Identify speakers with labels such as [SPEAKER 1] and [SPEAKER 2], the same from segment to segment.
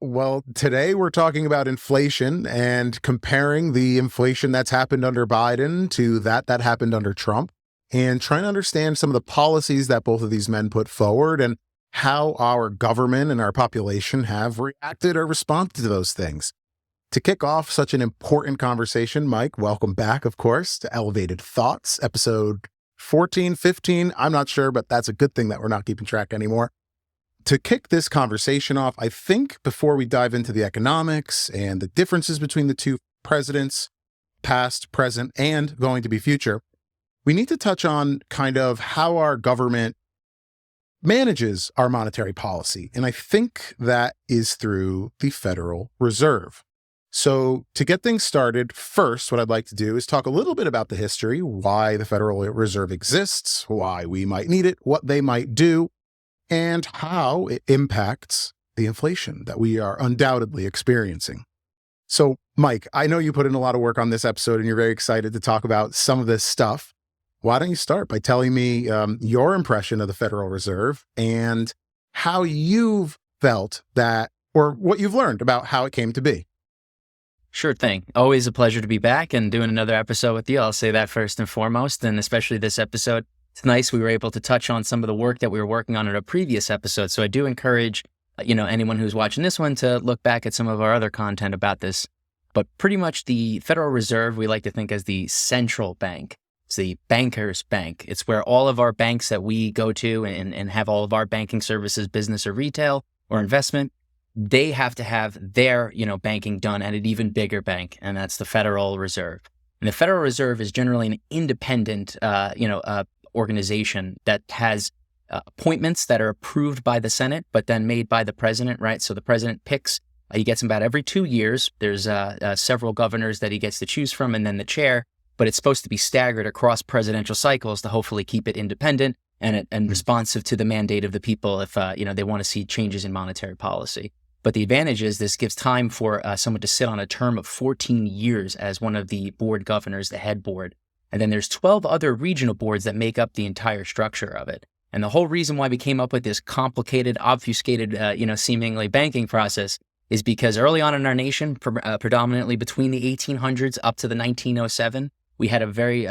[SPEAKER 1] Well, today we're talking about inflation and comparing the inflation that's happened under Biden to that happened under Trump, and trying to understand some of the policies that both of these men put forward and how our government and our population have reacted or responded to those things. To kick off such an important conversation, Mike, welcome back, of course, to Elevated Thoughts, episode 14, 15. I'm not sure, but that's a good thing that we're not keeping track anymore. To kick this conversation off, I think before we dive into the economics and the differences between the two presidents, past, present, and going to be future, we need to touch on kind of how our government manages our monetary policy. And I think that is through the Federal Reserve. So to get things started, first, what I'd like to do is talk a little bit about the history, why the Federal Reserve exists, why we might need it, what they might do, and how it impacts the inflation that we are undoubtedly experiencing. So, Mike, I know you put in a lot of work on this episode and you're very excited to talk about some of this stuff. Why don't you start by telling me your impression of the Federal Reserve and how you've felt that, or what you've learned about how it came to be?
[SPEAKER 2] Sure thing. Always a pleasure to be back and doing another episode with you. I'll say that first and foremost, and especially this episode. It's nice we were able to touch on some of the work that we were working on in a previous episode. So I do encourage, anyone who's watching this one to look back at some of our other content about this. But pretty much the Federal Reserve, we like to think as the central bank. It's the banker's bank. It's where all of our banks that we go to and have all of our banking services, business or retail or investment, they have to have their, banking done at an even bigger bank, and that's the Federal Reserve. And the Federal Reserve is generally an independent, organization that has appointments that are approved by the Senate, but then made by the president, right? So the president picks, he gets them about every 2 years. There's several governors that he gets to choose from, and then the chair, but it's supposed to be staggered across presidential cycles to hopefully keep it independent and responsive to the mandate of the people if, they want to see changes in monetary policy. But the advantage is this gives time for someone to sit on a term of 14 years as one of the board governors, the head board. And then there's 12 other regional boards that make up the entire structure of it. And the whole reason why we came up with this complicated, obfuscated, seemingly banking process is because early on in our nation, predominantly between the 1800s up to the 1907, we had a very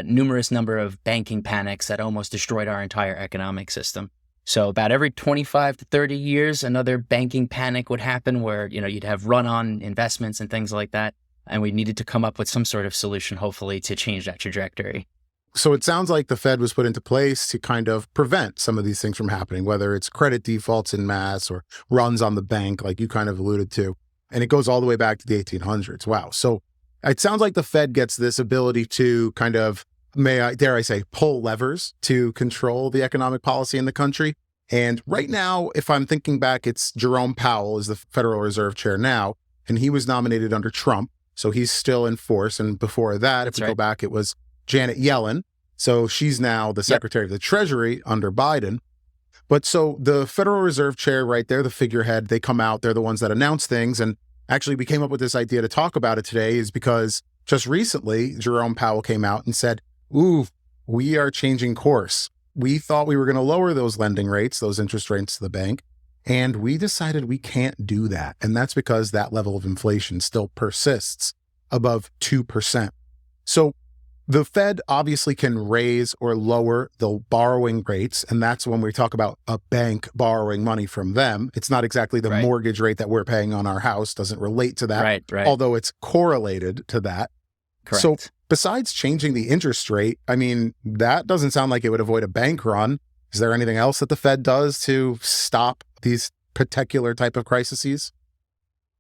[SPEAKER 2] numerous number of banking panics that almost destroyed our entire economic system. So about every 25 to 30 years, another banking panic would happen where, you'd have run-on investments and things like that. And we needed to come up with some sort of solution, hopefully, to change that trajectory.
[SPEAKER 1] So it sounds like the Fed was put into place to kind of prevent some of these things from happening, whether it's credit defaults en masse or runs on the bank, like you kind of alluded to. And it goes all the way back to the 1800s. Wow. So it sounds like the Fed gets this ability to kind of, dare I say, pull levers to control the economic policy in the country. And right now, if I'm thinking back, it's Jerome Powell is the Federal Reserve Chair now, and he was nominated under Trump. So he's still in force. And before that, if we go back, it was Janet Yellen. So she's now the Secretary of the Treasury under Biden. But so the Federal Reserve Chair right there, the figurehead, they come out, they're the ones that announce things. And actually, we came up with this idea to talk about it today is because just recently, Jerome Powell came out and said, we are changing course. We thought we were going to lower those lending rates, those interest rates to the bank. And we decided we can't do that. And that's because that level of inflation still persists above 2%. So the Fed obviously can raise or lower the borrowing rates. And that's when we talk about a bank borrowing money from them. It's not exactly the mortgage rate that we're paying on our house, doesn't relate to that, although it's correlated to that.
[SPEAKER 2] Correct.
[SPEAKER 1] So besides changing the interest rate, that doesn't sound like it would avoid a bank run. Is there anything else that the Fed does to stop these particular type of crises?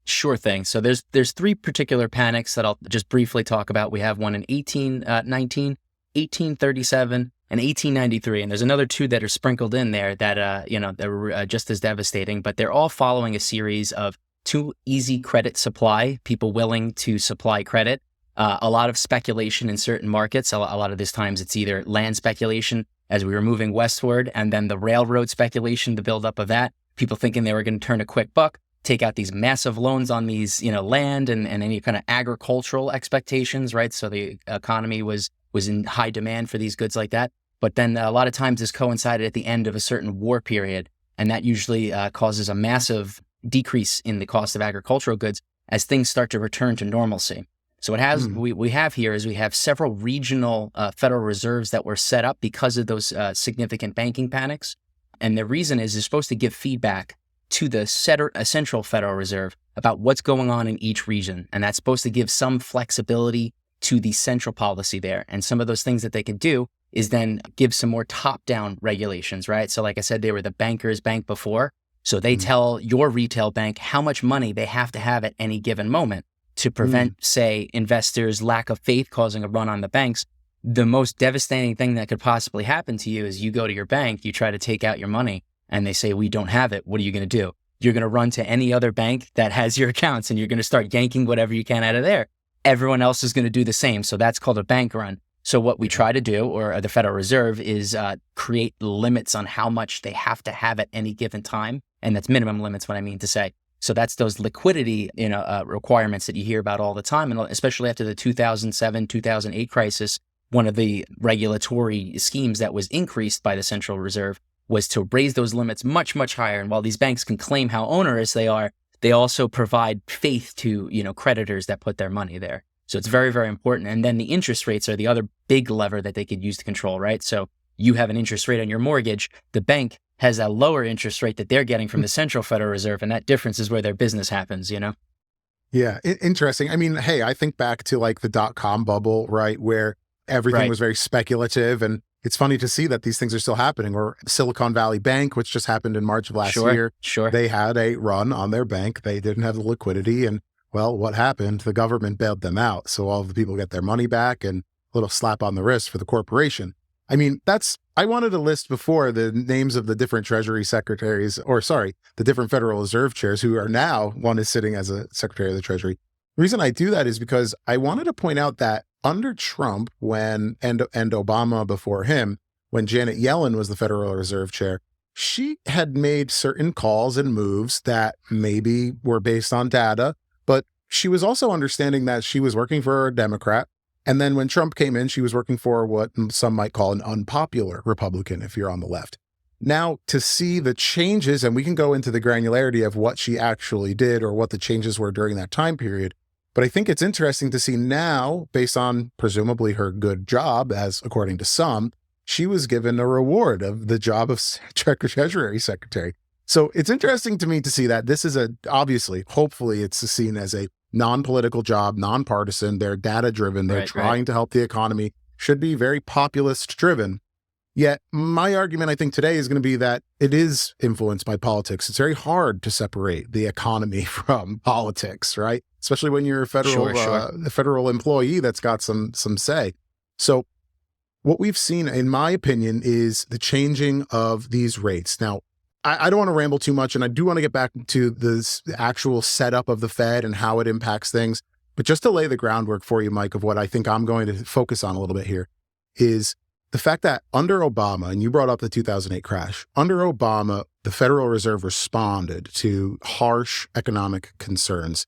[SPEAKER 2] Sure thing. So there's three particular panics that I'll just briefly talk about. We have one in 1819, 1837, and 1893. And there's another two that are sprinkled in there that, that were just as devastating, but they're all following a series of too easy credit supply, people willing to supply credit, a lot of speculation in certain markets. A lot of these times it's either land speculation as we were moving westward, and then the railroad speculation, the buildup of that, people thinking they were going to turn a quick buck, take out these massive loans on these, land and any kind of agricultural expectations, right? So the economy was in high demand for these goods like that. But then a lot of times this coincided at the end of a certain war period, and that usually causes a massive decrease in the cost of agricultural goods as things start to return to normalcy. So we have here is we have several regional Federal Reserves that were set up because of those significant banking panics. And the reason is they're supposed to give feedback to the central Federal Reserve about what's going on in each region. And that's supposed to give some flexibility to the central policy there. And some of those things that they could do is then give some more top-down regulations, right? So like I said, they were the banker's bank before. So they tell your retail bank how much money they have to have at any given moment to prevent, say, investors' lack of faith causing a run on the banks. The most devastating thing that could possibly happen to you is you go to your bank, you try to take out your money, and they say, we don't have it. What are you going to do? You're going to run to any other bank that has your accounts, and you're going to start yanking whatever you can out of there. Everyone else is going to do the same. So that's called a bank run. So what we try to do, or the Federal Reserve, is create limits on how much they have to have at any given time. And that's minimum limits, what I mean to say. So that's those liquidity requirements that you hear about all the time. And especially after the 2007, 2008 crisis, one of the regulatory schemes that was increased by the Central Reserve was to raise those limits much, much higher. And while these banks can claim how onerous they are, they also provide faith to, creditors that put their money there. So it's very, very important. And then the interest rates are the other big lever that they could use to control, right? So you have an interest rate on your mortgage. The bank has a lower interest rate that they're getting from the Central Federal Reserve. And that difference is where their business happens,
[SPEAKER 1] Yeah, interesting. I mean, hey, I think back to like the dot-com bubble, right? Where everything was very speculative. And it's funny to see that these things are still happening. Or Silicon Valley Bank, which just happened in March of last year.
[SPEAKER 2] Sure.
[SPEAKER 1] They had a run on their bank. They didn't have the liquidity. And well, what happened? The government bailed them out. So all of the people get their money back and a little slap on the wrist for the corporation. I mean, I wanted to list before the names of the different Treasury secretaries, the different Federal Reserve chairs who are now, one is sitting as a Secretary of the Treasury. The reason I do that is because I wanted to point out that under Trump, and Obama before him, when Janet Yellen was the Federal Reserve Chair, she had made certain calls and moves that maybe were based on data, but she was also understanding that she was working for a Democrat. And then when Trump came in, she was working for what some might call an unpopular Republican, if you're on the left. Now, to see the changes, and we can go into the granularity of what she actually did or what the changes were during that time period, but I think it's interesting to see now, based on presumably her good job, as according to some, she was given a reward of the job of Treasury Secretary. So it's interesting to me to see that this is hopefully it's seen as a non-political job, nonpartisan. They're data-driven. They're trying to help the economy, should be very populist-driven. Yet my argument, I think, today is going to be that it is influenced by politics. It's very hard to separate the economy from politics, right? Especially when you're a federal employee that's got some say. So what we've seen, in my opinion, is the changing of these rates. Now, I don't want to ramble too much, and I do want to get back to the actual setup of the Fed and how it impacts things. But just to lay the groundwork for you, Mike, of what I think I'm going to focus on a little bit here is the fact that under Obama, and you brought up the 2008 crash, under Obama, the Federal Reserve responded to harsh economic concerns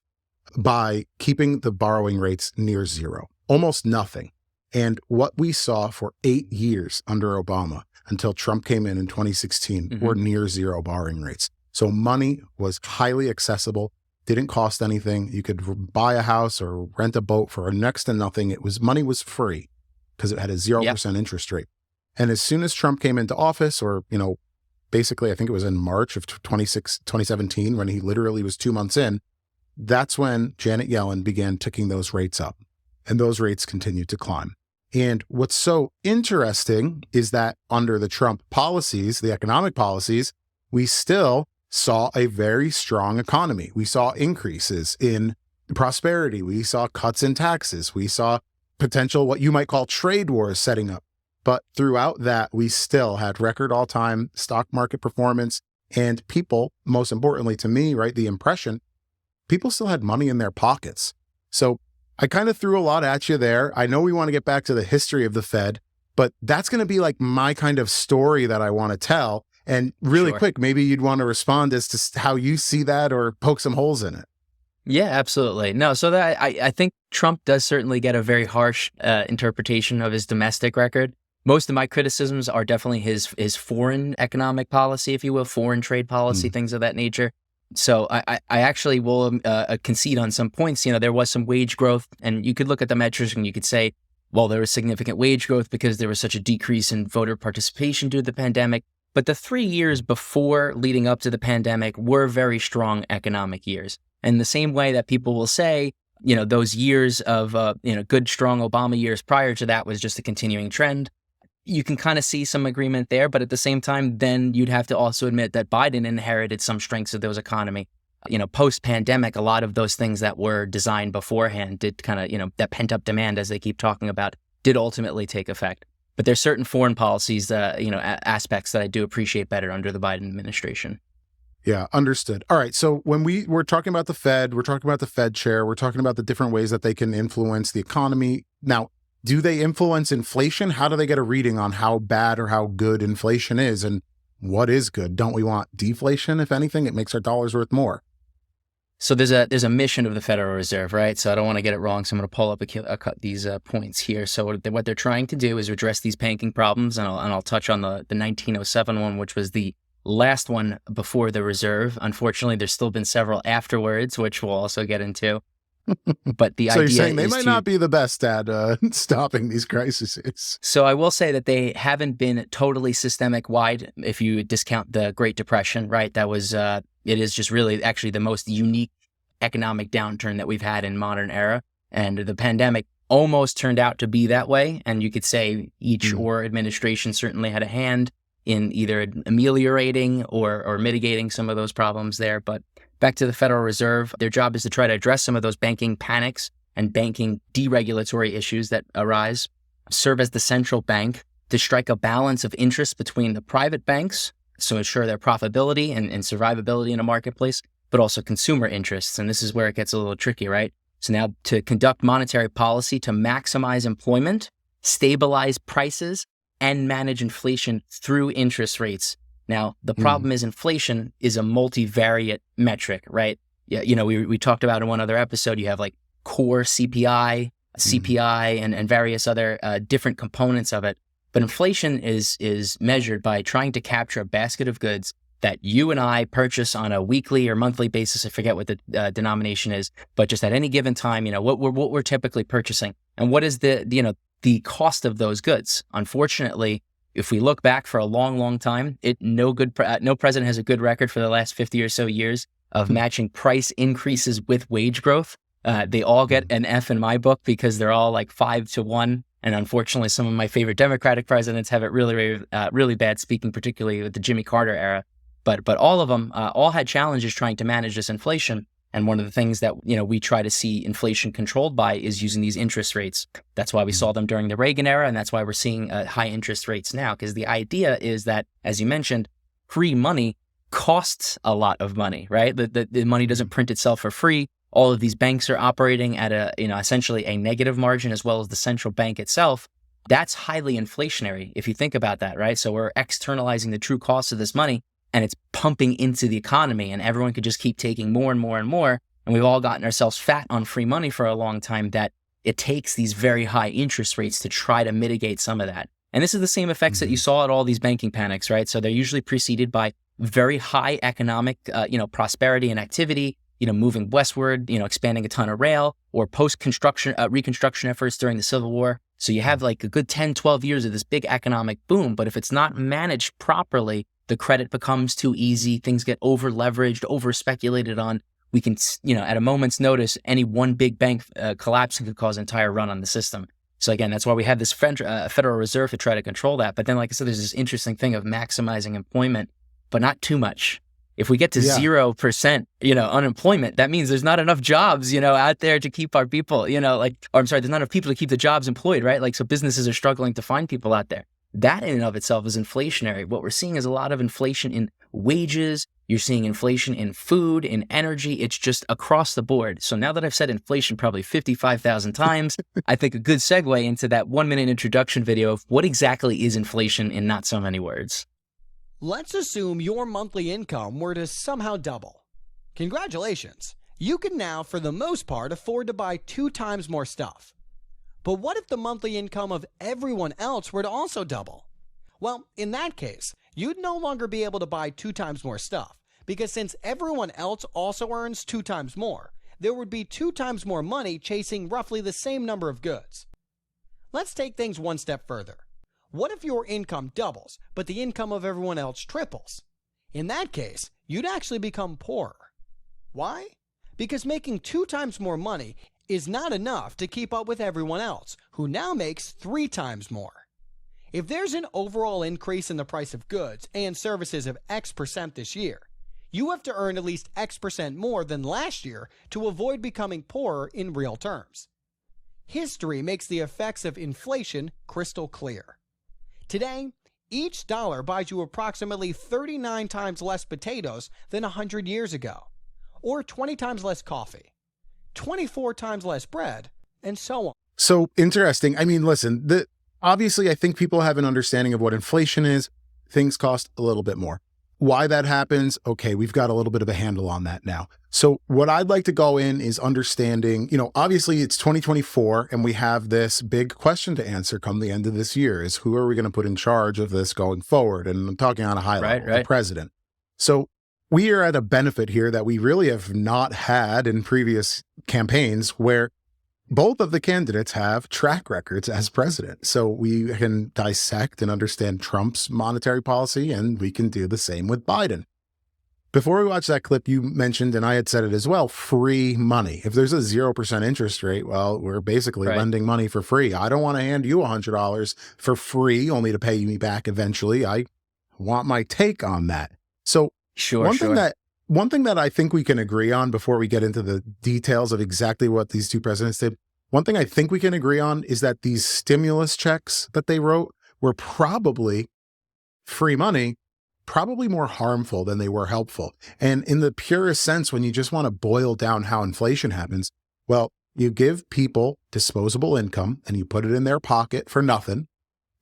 [SPEAKER 1] by keeping the borrowing rates near zero, almost nothing. And what we saw for 8 years under Obama until Trump came in 2016 were near zero borrowing rates. So money was highly accessible, didn't cost anything. You could buy a house or rent a boat for next to nothing. Money was free because it had a 0% interest rate. And as soon as Trump came into office, or, basically, I think it was in March of 2017, when he literally was 2 months in, that's when Janet Yellen began ticking those rates up. And those rates continued to climb. And what's so interesting is that under the Trump policies, the economic policies, we still saw a very strong economy. We saw increases in prosperity. We saw cuts in taxes. We saw potential, what you might call trade wars setting up. But throughout that, we still had record all-time stock market performance. And people, most importantly to me, right, the impression, people still had money in their pockets. So I kind of threw a lot at you there. I know we want to get back to the history of the Fed, but that's going to be like my kind of story that I want to tell. And really quick, maybe you'd want to respond as to how you see that or poke some holes in it.
[SPEAKER 2] Yeah, absolutely. No, so that I think Trump does certainly get a very harsh interpretation of his domestic record. Most of my criticisms are definitely his foreign economic policy, if you will, foreign trade policy, things of that nature. So I actually will concede on some points. There was some wage growth, and you could look at the metrics and you could say, well, there was significant wage growth because there was such a decrease in voter participation due to the pandemic. But the 3 years before leading up to the pandemic were very strong economic years. And the same way that people will say, those years of, good, strong Obama years prior to that was just a continuing trend. You can kind of see some agreement there, but at the same time, then you'd have to also admit that Biden inherited some strengths of those economy. Post-pandemic, a lot of those things that were designed beforehand did kind of, that pent-up demand, as they keep talking about, did ultimately take effect. But there's certain foreign policies, aspects that I do appreciate better under the Biden administration.
[SPEAKER 1] Yeah, understood. All right. So when we're talking about the Fed, we're talking about the Fed chair, we're talking about the different ways that they can influence the economy. Now, do they influence inflation? How do they get a reading on how bad or how good inflation is? And what is good? Don't we want deflation? If anything, it makes our dollars worth more.
[SPEAKER 2] So there's a mission of the Federal Reserve, right? So I don't want to get it wrong. So I'm going to pull up these points here. So what they're trying to do is address these banking problems, and I'll touch on the 1907 one, which was the last one before the Reserve. Unfortunately, there's still been several afterwards, which we'll also get into. But the
[SPEAKER 1] so
[SPEAKER 2] idea
[SPEAKER 1] you're saying they
[SPEAKER 2] is
[SPEAKER 1] might not be the best at stopping these crises.
[SPEAKER 2] So I will say that they haven't been totally systemic wide. If you discount the Great Depression, right? That was it is just really actually the most unique economic downturn that we've had in modern era, and the pandemic almost turned out to be that way. And you could say each or administration certainly had a hand in either ameliorating or mitigating some of those problems there, but. Back to the Federal Reserve, their job is to try to address some of those banking panics and banking deregulatory issues that arise, serve as the central bank to strike a balance of interest between the private banks, so ensure their profitability and survivability in a marketplace, but also consumer interests. And this is where it gets a little tricky, right? So now to conduct monetary policy to maximize employment, stabilize prices, and manage inflation through interest rates. Now, the problem is inflation is a multivariate metric, right? Yeah, we talked about in one other episode, you have like core CPI, and various other different components of it. But inflation is measured by trying to capture a basket of goods that you and I purchase on a weekly or monthly basis. I forget what the denomination is, but just at any given time, what we're typically purchasing, and what is the cost of those goods. Unfortunately, if we look back for a long, long time, no president has a good record for the last 50 or so years of matching price increases with wage growth. They all get an F in my book because they're all like 5-1. And unfortunately, some of my favorite Democratic presidents have it really, really bad, speaking particularly with the Jimmy Carter era. But all of them all had challenges trying to manage this inflation. And one of the things that we try to see inflation controlled by is using these interest rates. That's why we saw them during the Reagan era, and that's why we're seeing high interest rates now. Because the idea is that, as you mentioned, free money costs a lot of money, right? The money doesn't print itself for free. All of these banks are operating at essentially a negative margin, as well as the central bank itself. That's highly inflationary if you think about that, right? So we're externalizing the true cost of this money, and it's pumping into the economy, and everyone could just keep taking more and more and more. And we've all gotten ourselves fat on free money for a long time, that it takes these very high interest rates to try to mitigate some of that. And this is the same effects that you saw at all these banking panics, right? So they're usually preceded by very high economic, prosperity and activity, moving westward, expanding a ton of rail, or post-construction, reconstruction efforts during the Civil War. So you have like a good 10, 12 years of this big economic boom, but if it's not managed properly, the credit becomes too easy. Things get over leveraged, over speculated on. We can, at a moment's notice, any one big bank collapsing could cause an entire run on the system. So again, that's why we have this Federal Reserve to try to control that. But then, like I said, there's this interesting thing of maximizing employment, but not too much. If we get to 0%, unemployment, that means there's not enough jobs, out there to keep our people, there's not enough people to keep the jobs employed, right? Like, so businesses are struggling to find people out there. That in and of itself is inflationary. What we're seeing is a lot of inflation in wages. You're seeing inflation in food, in energy. It's just across the board. So now that I've said inflation probably 55,000 times, I think a good segue into that 1-minute introduction video of what exactly is inflation in not so many words.
[SPEAKER 3] Let's assume your monthly income were to somehow double. Congratulations. You can now, for the most part, afford to buy 2 times more stuff. But what if the monthly income of everyone else were to also double? Well, in that case, you'd no longer be able to buy 2 times more stuff, because since everyone else also earns 2 times more, there would be 2 times more money chasing roughly the same number of goods. Let's take things one step further. What if your income doubles, but the income of everyone else triples? In that case, you'd actually become poorer. Why? Because making 2 times more money is not enough to keep up with everyone else, who now makes 3 times more. If there's an overall increase in the price of goods and services of X% this year, you have to earn at least X% more than last year to avoid becoming poorer in real terms. History makes the effects of inflation crystal clear. Today, each dollar buys you approximately 39 times less potatoes than 100 years ago, or 20 times less coffee, 24 times less bread, and so on.
[SPEAKER 1] So interesting. I mean, listen, obviously, I think people have an understanding of what inflation is. Things cost a little bit more. Why that happens, okay, we've got a little bit of a handle on that now. So what I'd like to go in is understanding, obviously it's 2024 and we have this big question to answer come the end of this year is who are we going to put in charge of this going forward? And I'm talking on a high level, the president. So we are at a benefit here that we really have not had in previous campaigns where both of the candidates have track records as president. So we can dissect and understand Trump's monetary policy, and we can do the same with Biden. Before we watch that clip, you mentioned, and I had said it as well, free money. If there's a 0% interest rate, well, we're basically lending money for free. I don't want to hand you $100 for free, only to pay me back eventually. I want my take on that. So one thing that I think we can agree on before we get into the details of exactly what these two presidents did, one thing I think we can agree on is that these stimulus checks that they wrote were probably free money, probably more harmful than they were helpful. And in the purest sense, when you just want to boil down how inflation happens, well, you give people disposable income and you put it in their pocket for nothing.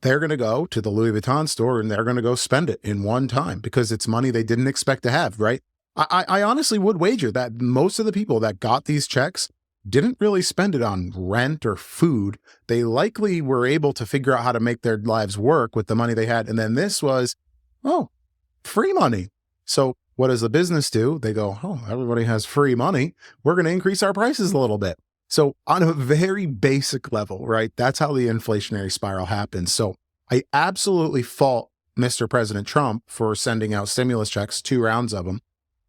[SPEAKER 1] They're going to go to the Louis Vuitton store and they're going to go spend it in one time because it's money they didn't expect to have, right? I honestly would wager that most of the people that got these checks didn't really spend it on rent or food. They likely were able to figure out how to make their lives work with the money they had. And then this was, free money. So what does the business do? They go, everybody has free money. We're going to increase our prices a little bit. So on a very basic level, right? That's how the inflationary spiral happens. So I absolutely fault Mr. President Trump for sending out stimulus checks, 2 rounds of them.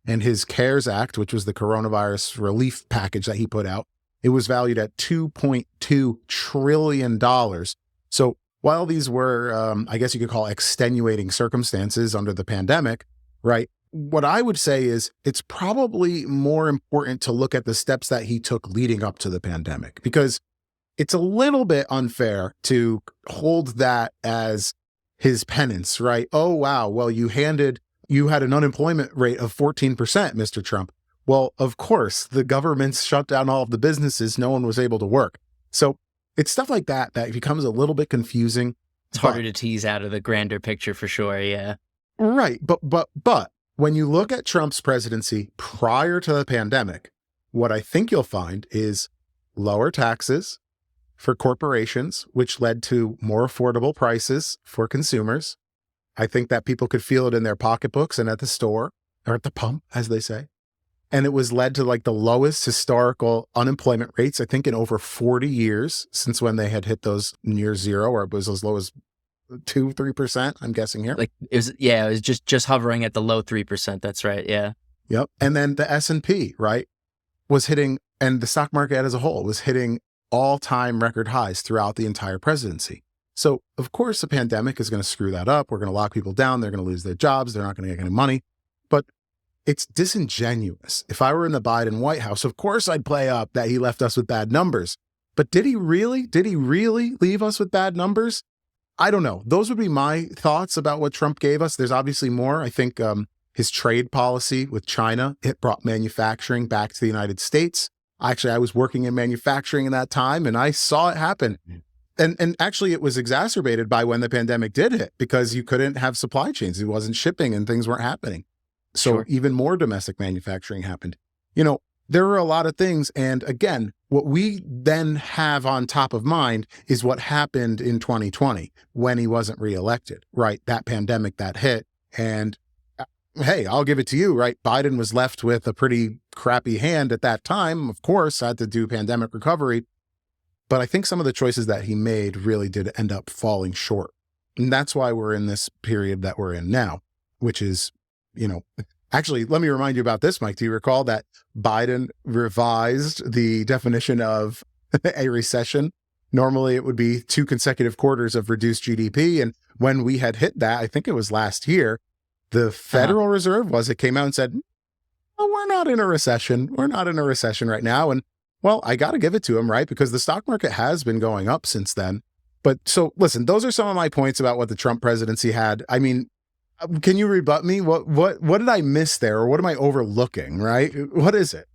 [SPEAKER 1] And his CARES Act, which was the coronavirus relief package that he put out, it was valued at $2.2 trillion. So while these were, I guess you could call extenuating circumstances under the pandemic, right? What I would say is it's probably more important to look at the steps that he took leading up to the pandemic, because it's a little bit unfair to hold that as his penance, right? Oh, wow. Well, you had an unemployment rate of 14%, Mr. Trump. Well, of course, the government's shut down all of the businesses. No one was able to work. So it's stuff like that becomes a little bit confusing.
[SPEAKER 2] It's harder to tease out of the grander picture for sure. Yeah.
[SPEAKER 1] Right. But when you look at Trump's presidency prior to the pandemic, what I think you'll find is lower taxes for corporations, which led to more affordable prices for consumers. I think that people could feel it in their pocketbooks and at the store or at the pump, as they say. And it was led to like the lowest historical unemployment rates, I think, in over 40 years since when they had hit those near zero, or it was as low as 2-3%, I'm guessing here.
[SPEAKER 2] It was just hovering at the low 3%. That's right. Yeah.
[SPEAKER 1] Yep. And then the S&P, right, was hitting, and the stock market as a whole was hitting all-time record highs throughout the entire presidency. So, of course, the pandemic is going to screw that up. We're going to lock people down. They're going to lose their jobs. They're not going to get any money. But it's disingenuous. If I were in the Biden White House, of course, I'd play up that he left us with bad numbers. But did he really leave us with bad numbers? I don't know. Those would be my thoughts about what Trump gave us. There's obviously more. I think his trade policy with China, it brought manufacturing back to the United States. Actually, I was working in manufacturing in that time, and I saw it happen. And actually, it was exacerbated by when the pandemic did hit, because you couldn't have supply chains. It wasn't shipping and things weren't happening. So even more domestic manufacturing happened. There were a lot of things. And again, what we then have on top of mind is what happened in 2020 when he wasn't reelected, right? That pandemic that hit. And hey, I'll give it to you, right? Biden was left with a pretty crappy hand at that time, of course, had to do pandemic recovery. But I think some of the choices that he made really did end up falling short. And that's why we're in this period that we're in now, which is, actually, let me remind you about this, Mike. Do you recall that Biden revised the definition of a recession? Normally, it would be 2 consecutive quarters of reduced GDP. And when we had hit that, I think it was last year, the Federal Reserve came out and said, oh, we're not in a recession. We're not in a recession right now. And well, I got to give it to him, right? Because the stock market has been going up since then. But so listen, those are some of my points about what the Trump presidency had. I mean, can you rebut me? What did I miss there? Or what am I overlooking, right? What is it?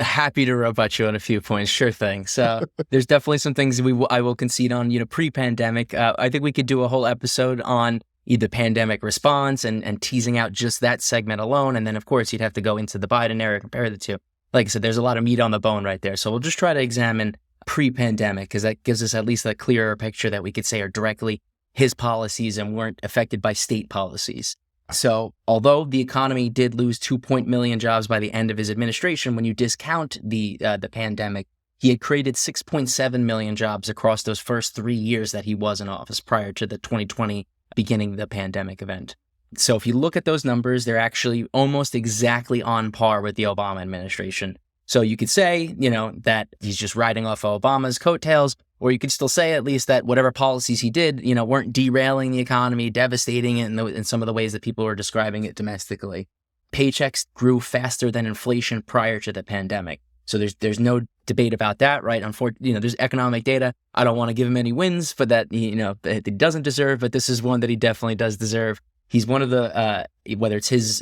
[SPEAKER 2] Happy to rebut you on a few points. Sure thing. So there's definitely some things I will concede on, pre-pandemic. I think we could do a whole episode on either pandemic response and teasing out just that segment alone. And then, of course, you'd have to go into the Biden era, compare the two. Like I said, there's a lot of meat on the bone right there. So we'll just try to examine pre-pandemic because that gives us at least a clearer picture that we could say are directly his policies and weren't affected by state policies. So although the economy did lose 2 million jobs by the end of his administration, when you discount the pandemic, he had created 6.7 million jobs across those first 3 years that he was in office prior to the 2020 beginning the pandemic event. So if you look at those numbers, they're actually almost exactly on par with the Obama administration. So you could say, that he's just riding off of Obama's coattails, or you could still say at least that whatever policies he did, weren't derailing the economy, devastating it in some of the ways that people were describing it domestically. Paychecks grew faster than inflation prior to the pandemic. So there's no debate about that, right? Unfortunately, there's economic data. I don't want to give him any wins for that, that he doesn't deserve, but this is one that he definitely does deserve. He's one of the, whether it's his,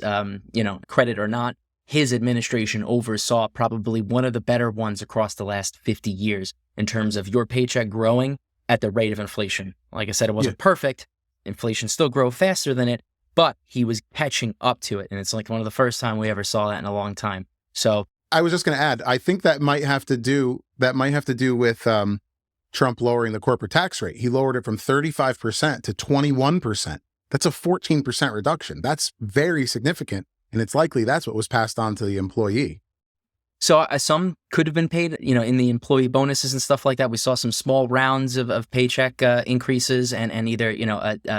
[SPEAKER 2] credit or not, his administration oversaw probably one of the better ones across the last 50 years in terms of your paycheck growing at the rate of inflation. Like I said, it wasn't perfect. Inflation still grew faster than it, but he was catching up to it. And it's like one of the first time we ever saw that in a long time. So
[SPEAKER 1] I was just going to add, I think that might have to do with Trump lowering the corporate tax rate. He lowered it from 35% to 21%. That's a 14% reduction. That's very significant. And it's likely that's what was passed on to the employee.
[SPEAKER 2] So some could have been paid, in the employee bonuses and stuff like that. We saw some small rounds of paycheck increases and either,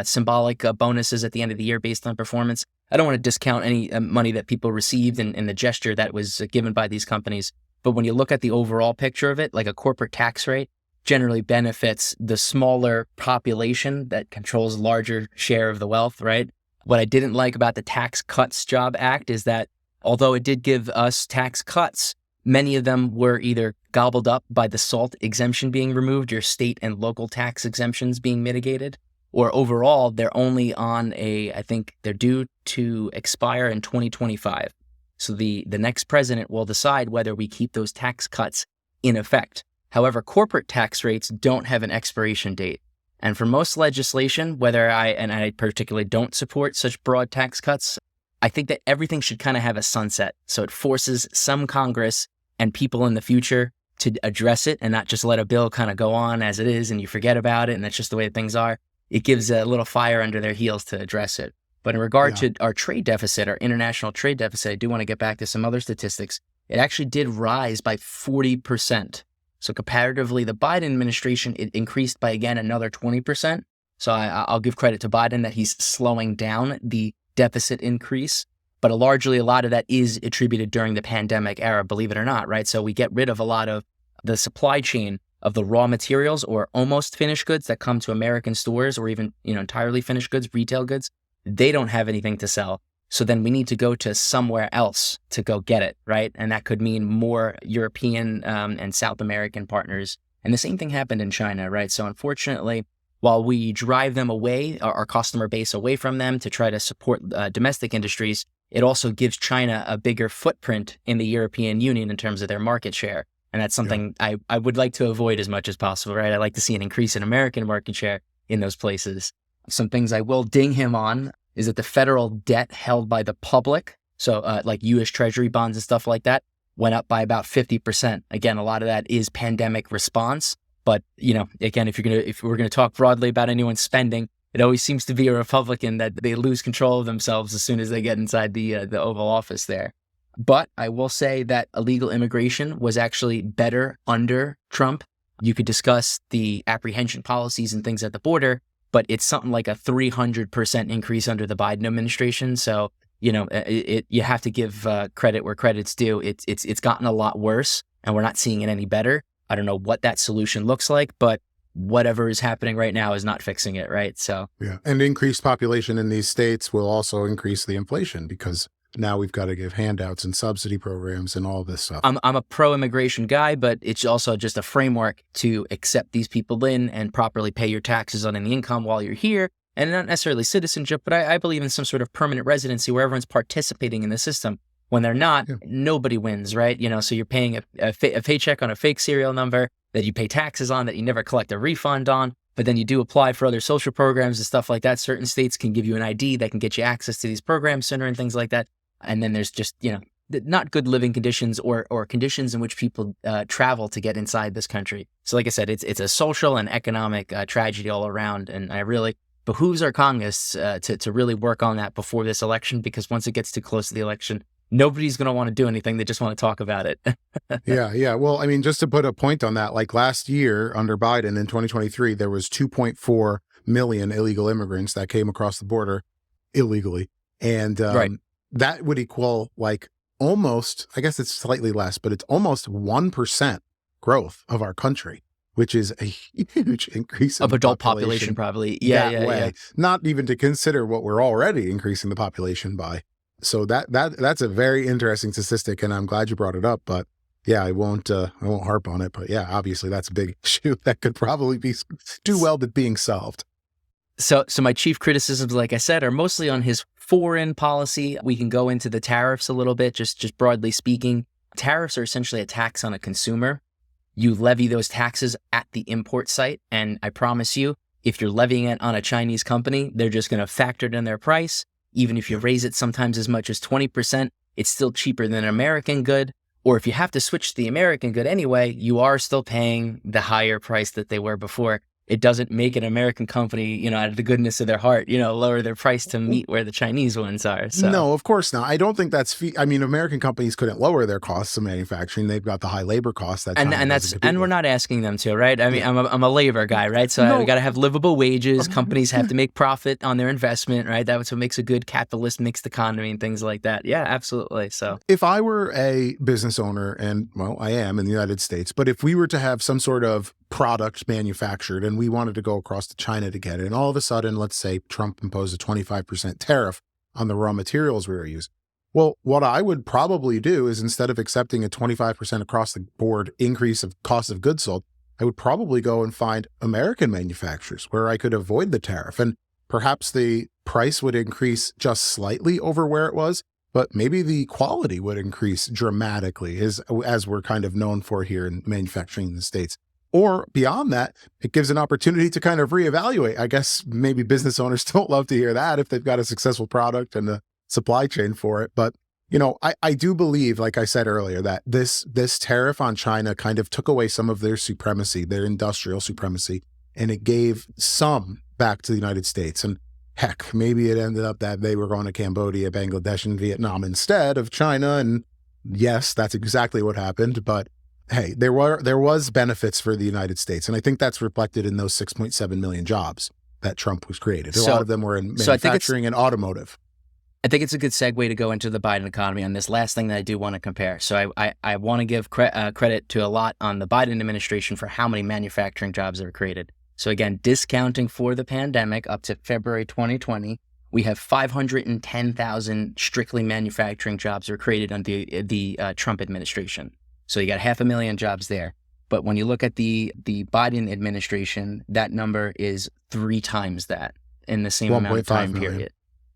[SPEAKER 2] symbolic bonuses at the end of the year based on performance. I don't want to discount any money that people received and the gesture that was given by these companies. But when you look at the overall picture of it, like a corporate tax rate generally benefits the smaller population that controls larger share of the wealth, right? What I didn't like about the Tax Cuts Job Act is that although it did give us tax cuts, many of them were either gobbled up by the SALT exemption being removed, your state and local tax exemptions being mitigated, or overall, they're only on I think they're due to expire in 2025. So the next president will decide whether we keep those tax cuts in effect. However, corporate tax rates don't have an expiration date. And for most legislation, whether I particularly don't support such broad tax cuts, I think that everything should kind of have a sunset. So it forces some Congress and people in the future to address it and not just let a bill kind of go on as it is and you forget about it and that's just the way things are. It gives a little fire under their heels to address it. But in regard to our trade deficit, our international trade deficit, I do want to get back to some other statistics. It actually did rise by 40%. So comparatively, the Biden administration, it increased by, again, another 20%. So I'll give credit to Biden that he's slowing down the deficit increase. But largely, a lot of that is attributed during the pandemic era, believe it or not, right? So we get rid of a lot of the supply chain of the raw materials or almost finished goods that come to American stores or even, entirely finished goods, retail goods. They don't have anything to sell. So then we need to go to somewhere else to go get it, right? And that could mean more European and South American partners. And the same thing happened in China, right? So unfortunately, while we drive them away, our customer base away from them to try to support domestic industries, it also gives China a bigger footprint in the European Union in terms of their market share. And that's something I would like to avoid as much as possible, right? I'd like to see an increase in American market share in those places. Some things I will ding him on is that the federal debt held by the public, so like U.S. Treasury bonds and stuff like that, went up by about 50%. Again, a lot of that is pandemic response. But, again, if we're going to talk broadly about anyone's spending, It always seems to be a Republican that they lose control of themselves as soon as they get inside the Oval Office there. But I will say that illegal immigration was actually better under Trump. You could discuss the apprehension policies and things at the border, but it's something like a 300% increase under the Biden administration. So, you have to give credit where credit's due. It's gotten a lot worse, and we're not seeing it any better. I don't know what that solution looks like, but whatever is happening right now is not fixing it, right? So
[SPEAKER 1] yeah, and increased population in these states will also increase the inflation because now we've got to give handouts and subsidy programs and all this stuff.
[SPEAKER 2] I'm a pro-immigration guy, but it's also just a framework to accept these people in and properly pay your taxes on any income while you're here. And not necessarily citizenship, but I believe in some sort of permanent residency where everyone's participating in the system. When they're not, nobody wins, right? So you're paying a paycheck on a fake serial number that you pay taxes on that you never collect a refund on, but then you do apply for other social programs and stuff like that. Certain states can give you an ID that can get you access to these programs sooner and things like that. And then there's just, not good living conditions or conditions in which people travel to get inside this country. So like I said, it's a social and economic tragedy all around. And I really behooves our Congress to really work on that before this election, because once it gets too close to the election, nobody's going to want to do anything. They just want to talk about it.
[SPEAKER 1] Yeah. Well, I mean, just to put a point on that, like last year under Biden in 2023, there was 2.4 million illegal immigrants that came across the border illegally. And that would equal like almost, I guess it's slightly less, but it's almost 1% growth of our country, which is a huge increase
[SPEAKER 2] of adult population probably. Yeah.
[SPEAKER 1] Not even to consider what we're already increasing the population by. So that's a very interesting statistic, and I'm glad you brought it up. But yeah, I won't harp on it. But yeah, obviously that's a big issue that could probably do well to being solved.
[SPEAKER 2] So my chief criticisms, like I said, are mostly on his foreign policy. We can go into the tariffs a little bit, just broadly speaking. Tariffs are essentially a tax on a consumer. You levy those taxes at the import site, and I promise you, if you're levying it on a Chinese company, they're just going to factor it in their price. Even if you raise it sometimes as much as 20%, it's still cheaper than an American good. Or if you have to switch to the American good anyway, you are still paying the higher price that they were before. It doesn't make an American company, out of the goodness of their heart, lower their price to meet where the Chinese ones are. So.
[SPEAKER 1] No, of course not. I don't think that's. American companies couldn't lower their costs of manufacturing. They've got the high labor costs that.
[SPEAKER 2] And we're not asking them to, right? I mean, I'm a labor guy, right? So we got to have livable wages. Companies have to make profit on their investment, right? That's what makes a good capitalist mixed economy and things like that. Yeah, absolutely. So
[SPEAKER 1] if I were a business owner, and well, I am in the United States, but if we were to have some sort of product manufactured and we wanted to go across to China to get it, and all of a sudden, let's say Trump imposed a 25% tariff on the raw materials we were using. Well, what I would probably do is, instead of accepting a 25% across the board increase of cost of goods sold, I would probably go and find American manufacturers where I could avoid the tariff. And perhaps the price would increase just slightly over where it was, but maybe the quality would increase dramatically, as we're kind of known for here in manufacturing in the States. Or beyond that, it gives an opportunity to kind of reevaluate. I guess maybe business owners don't love to hear that if they've got a successful product and a supply chain for it. But, I do believe, like I said earlier, that this tariff on China kind of took away some of their supremacy, their industrial supremacy, and it gave some back to the United States. And heck, maybe it ended up that they were going to Cambodia, Bangladesh, and Vietnam instead of China. And yes, that's exactly what happened. But hey, there was benefits for the United States. And I think that's reflected in those 6.7 million jobs that Trump was created. A lot of them were in manufacturing and automotive.
[SPEAKER 2] I think it's a good segue to go into the Biden economy on this last thing that I do want to compare. So I want to give credit to a lot on the Biden administration for how many manufacturing jobs are created. So again, discounting for the pandemic up to February 2020, we have 510,000 strictly manufacturing jobs were created under the Trump administration. So you got 500,000 jobs there. But when you look at the Biden administration, that number is 3 times that in the same amount of time period.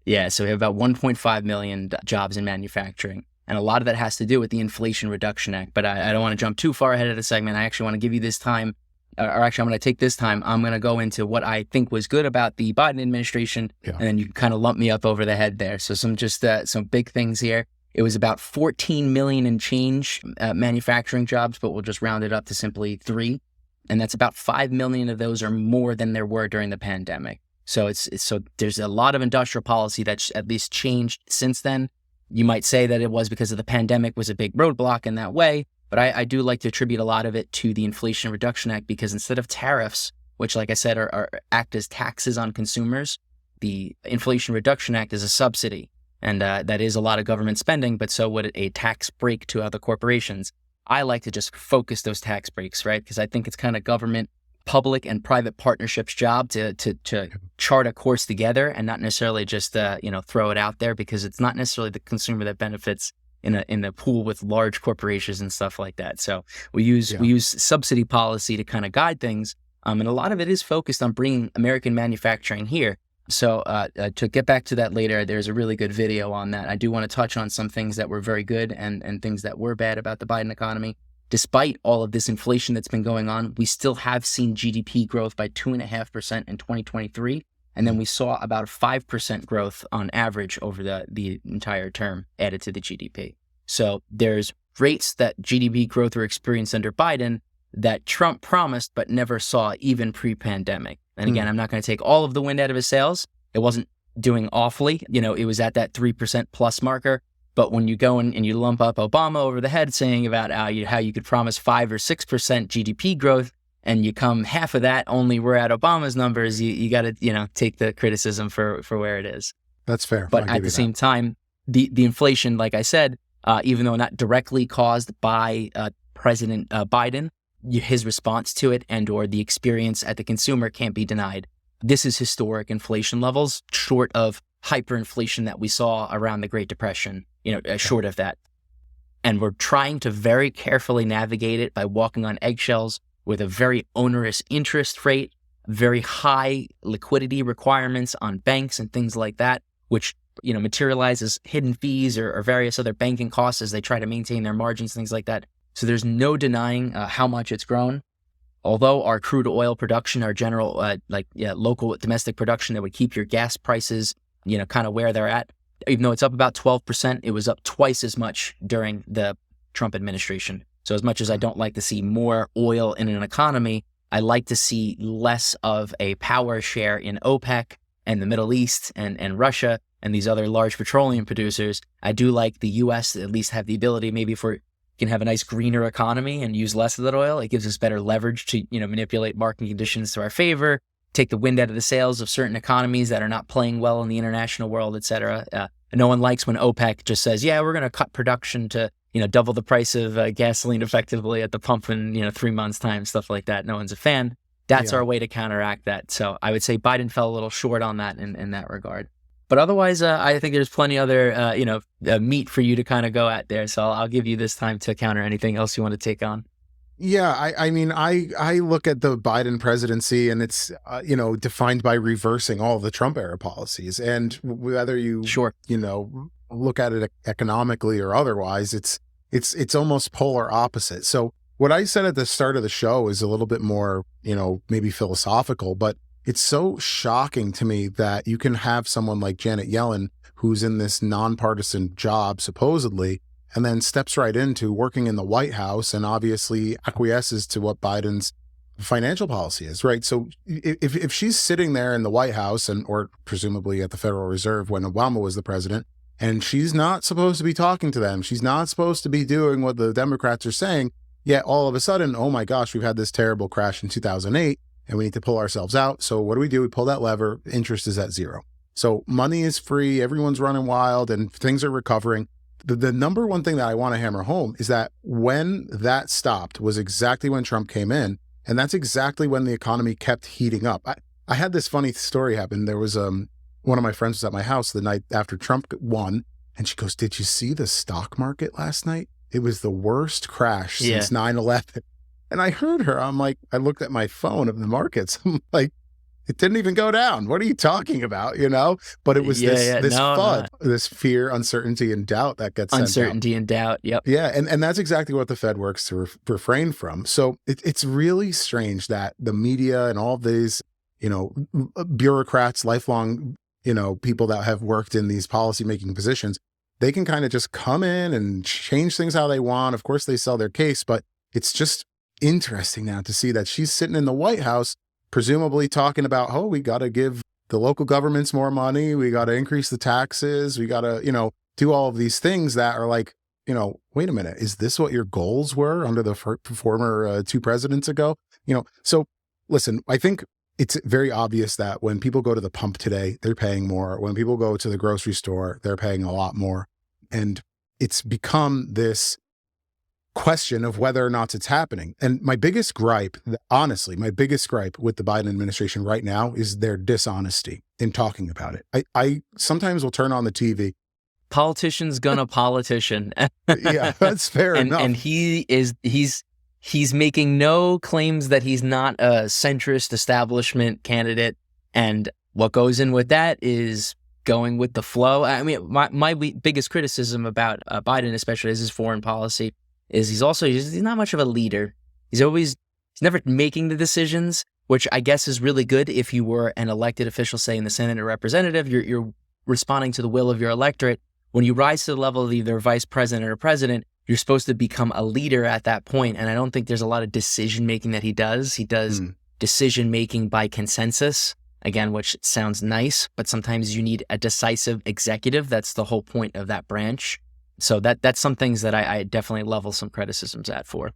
[SPEAKER 2] Yeah, so we have about 1.5 million jobs in manufacturing. And a lot of that has to do with the Inflation Reduction Act. But I don't want to jump too far ahead of the segment. I actually want to give you this time, or actually I'm going to take this time. I'm going to go into what I think was good about the Biden administration. Yeah. And then you can kind of lump me up over the head there. So some big things here. It was about 14 million and change manufacturing jobs, but we'll just round it up to simply 3. And that's about 5 million of those are more than there were during the pandemic. So so there's a lot of industrial policy that's at least changed since then. You might say that it was because of the pandemic was a big roadblock in that way, but I do like to attribute a lot of it to the Inflation Reduction Act, because instead of tariffs, which, like I said, act as taxes on consumers, the Inflation Reduction Act is a subsidy. And that is a lot of government spending, but so would a tax break to other corporations. I like to just focus those tax breaks, right? Because I think it's kind of government, public and private partnerships' job to chart a course together and not necessarily just throw it out there, because it's not necessarily the consumer that benefits in the pool with large corporations and stuff like that. So we use subsidy policy to kind of guide things, and a lot of it is focused on bringing American manufacturing here. So to get back to that later, there's a really good video on that. I do want to touch on some things that were very good and things that were bad about the Biden economy. Despite all of this inflation that's been going on, we still have seen GDP growth by 2.5% in 2023. And then we saw about a 5% growth on average over the entire term added to the GDP. So there's rates that GDP growth were experienced under Biden that Trump promised but never saw even pre-pandemic. And again, I'm not going to take all of the wind out of his sails. It wasn't doing awfully. It was at that 3% plus marker. But when you go and you lump up Obama over the head saying about how you could promise 5 or 6% GDP growth, and you come half of that, only we're at Obama's numbers, you got to take the criticism for where it is.
[SPEAKER 1] That's fair.
[SPEAKER 2] But at the same time, the inflation, like I said, even though not directly caused by President Biden, his response to it and or the experience at the consumer can't be denied. This is historic inflation levels, short of hyperinflation that we saw around the Great Depression, short of that. And we're trying to very carefully navigate it by walking on eggshells with a very onerous interest rate, very high liquidity requirements on banks and things like that, which materialize as hidden fees or various other banking costs as they try to maintain their margins, things like that. So there's no denying how much it's grown. Although our crude oil production, our general local domestic production that would keep your gas prices, kind of where they're at, even though it's up about 12%, it was up twice as much during the Trump administration. So as much as I don't like to see more oil in an economy, I like to see less of a power share in OPEC and the Middle East and Russia and these other large petroleum producers. I do like the U.S. to at least have the ability, maybe if we can have a nice greener economy and use less of that oil, it gives us better leverage to manipulate market conditions to our favor, take the wind out of the sails of certain economies that are not playing well in the international world, et cetera. No one likes when OPEC just says, yeah, we're going to cut production to double the price of gasoline effectively at the pump in 3 months' time, stuff like that. No one's a fan. That's our way to counteract that. So I would say Biden fell a little short on that in that regard. But otherwise, I think there's plenty other meat for you to kind of go at there. So I'll give you this time to counter anything else you want to take on.
[SPEAKER 1] Yeah, I look at the Biden presidency and it's defined by reversing all of the Trump era policies, and whether you look at it economically or otherwise, it's almost polar opposite. So what I said at the start of the show is a little bit more maybe philosophical, but it's so shocking to me that you can have someone like Janet Yellen, who's in this nonpartisan job supposedly, and then steps right into working in the White House and obviously acquiesces to what Biden's financial policy is, right? So if she's sitting there in the White House or presumably at the Federal Reserve when Obama was the president, and she's not supposed to be talking to them, she's not supposed to be doing what the Democrats are saying, yet all of a sudden, oh my gosh, we've had this terrible crash in 2008 and we need to pull ourselves out. So what do? We pull that lever, interest is at zero. So money is free, everyone's running wild and things are recovering. The number one thing that I want to hammer home is that when that stopped was exactly when Trump came in. And that's exactly when the economy kept heating up. I had this funny story happen. There was one of my friends was at my house the night after Trump won. And she goes, did you see the stock market last night? It was the worst crash since 9/11. And I heard her. I'm like, I looked at my phone of the markets. I'm like, it didn't even go down. What are you talking about? But it was this FUD, this fear, uncertainty, and doubt that gets sent out.
[SPEAKER 2] Uncertainty and doubt. Yep.
[SPEAKER 1] Yeah. And that's exactly what the Fed works to refrain from. So it's really strange that the media and all of these, bureaucrats, lifelong, people that have worked in these policymaking positions, they can kind of just come in and change things how they want. Of course, they sell their case, but it's just interesting now to see that she's sitting in the White House, presumably talking about, we got to give the local government's more money. We got to increase the taxes. We got to, do all of these things that are like, wait a minute, is this what your goals were under the former 2 presidents ago? So listen, I think it's very obvious that when people go to the pump today, they're paying more. When people go to the grocery store, they're paying a lot more. And it's become this question of whether or not it's happening. And my biggest gripe, honestly, with the Biden administration right now is their dishonesty in talking about it. I sometimes will turn on the TV.
[SPEAKER 2] Politician's gonna politician.
[SPEAKER 1] Yeah, that's fair enough.
[SPEAKER 2] And he's making no claims that he's not a centrist establishment candidate. And what goes in with that is going with the flow. I mean, my biggest criticism about Biden, especially as his foreign policy, is he's not much of a leader. He's never making the decisions, which I guess is really good if you were an elected official, say in the Senate or representative. You're responding to the will of your electorate. When you rise to the level of either vice president or president, you're supposed to become a leader at that point. And I don't think there's a lot of decision making that he does. He does decision making by consensus, again, which sounds nice, but sometimes you need a decisive executive. That's the whole point of that branch. So that's some things that I definitely level some criticisms at for.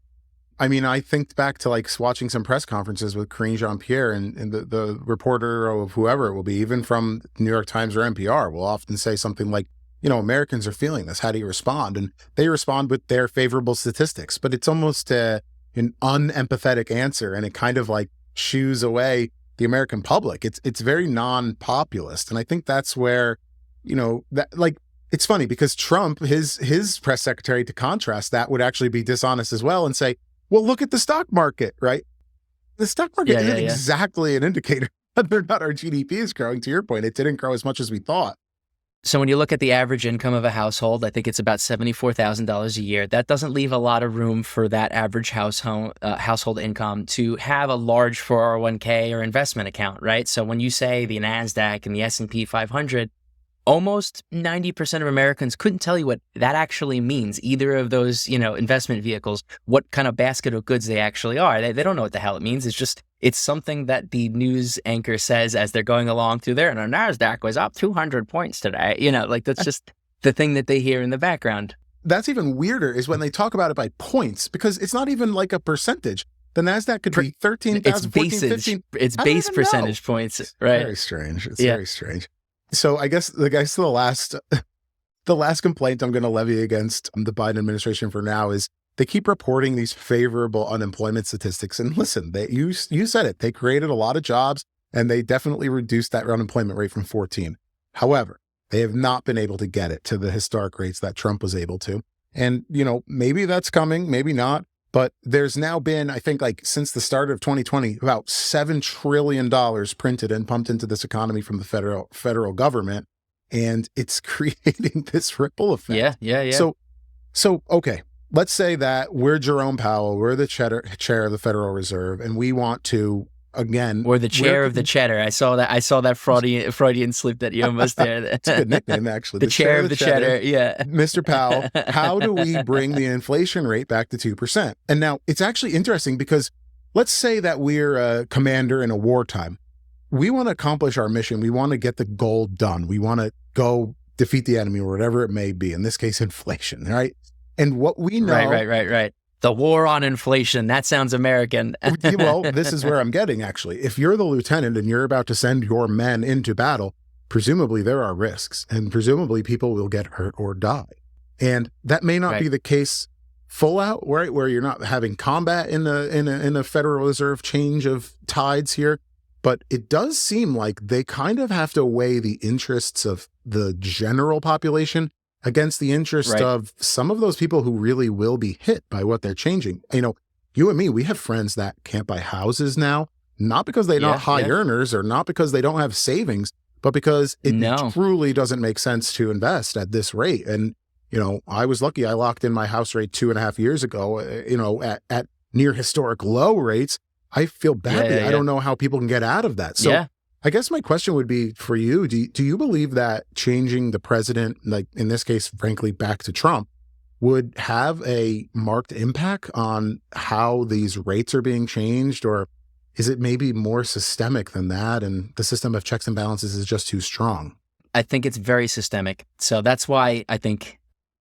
[SPEAKER 1] I mean, I think back to like watching some press conferences with Karine Jean-Pierre and the reporter of whoever it will be, even from New York Times or NPR, will often say something like, Americans are feeling this. How do you respond? And they respond with their favorable statistics, but it's almost an unempathetic answer. And it kind of like shoos away the American public. It's very non-populist. And I think that's where, it's funny because Trump, his press secretary, to contrast that, would actually be dishonest as well and say, well, look at the stock market, right? The stock market isn't exactly an indicator whether or not our GDP is growing. To your point, it didn't grow as much as we thought.
[SPEAKER 2] So when you look at the average income of a household, I think it's about $74,000 a year. That doesn't leave a lot of room for that average household income to have a large 401k or investment account, right? So when you say the NASDAQ and the S&P 500, almost 90% of Americans couldn't tell you what that actually means, either of those, investment vehicles, what kind of basket of goods they actually are. They don't know what the hell it means. It's something that the news anchor says as they're going along through there, and our NASDAQ was up 200 points today. That's just the thing that they hear in the background.
[SPEAKER 1] That's even weirder is when they talk about it by points, because it's not even like a percentage. The NASDAQ could be 13,000, 14, 15.
[SPEAKER 2] It's base percentage points, right?
[SPEAKER 1] Very strange. It's very strange. So I guess the last complaint I'm going to levy against the Biden administration for now is they keep reporting these favorable unemployment statistics. And listen, you said it. They created a lot of jobs and they definitely reduced that unemployment rate from 14. However, they have not been able to get it to the historic rates that Trump was able to. And, maybe that's coming, maybe not. But there's now been, I think, like since the start of 2020, about $7 trillion printed and pumped into this economy from the federal government. And it's creating this ripple effect.
[SPEAKER 2] Yeah.
[SPEAKER 1] So, okay, let's say that we're Jerome Powell, we're the chair of the Federal Reserve, and we want to, again...
[SPEAKER 2] Or the chair of the cheddar. I saw that Freudian slip that you almost did.
[SPEAKER 1] It's a good nickname, actually.
[SPEAKER 2] The chair of the cheddar, yeah.
[SPEAKER 1] Mr. Powell, how do we bring the inflation rate back to 2%? And now, it's actually interesting because let's say that we're a commander in a wartime. We want to accomplish our mission. We want to get the goal done. We want to go defeat the enemy or whatever it may be, in this case, inflation, right? And what we know...
[SPEAKER 2] Right. The war on inflation. That sounds American.
[SPEAKER 1] Well, this is where I'm getting, actually. If you're the lieutenant and you're about to send your men into battle, presumably there are risks, and presumably people will get hurt or die. And that may not be the case full out, right? Where you're not having combat in a Federal Reserve change of tides here. But it does seem like they kind of have to weigh the interests of the general population against the interest of some of those people who really will be hit by what they're changing. You and me, we have friends that can't buy houses now, not because they're not high earners or not because they don't have savings, but because it truly doesn't make sense to invest at this rate. And, I was lucky I locked in my house rate 2.5 years ago, at near historic low rates. I feel badly. I don't know how people can get out of that. So I guess my question would be for you, do you believe that changing the president, like in this case, frankly, back to Trump, would have a marked impact on how these rates are being changed or is it maybe more systemic than that? And the system of checks and balances is just too strong?
[SPEAKER 2] I think it's very systemic. So that's why I think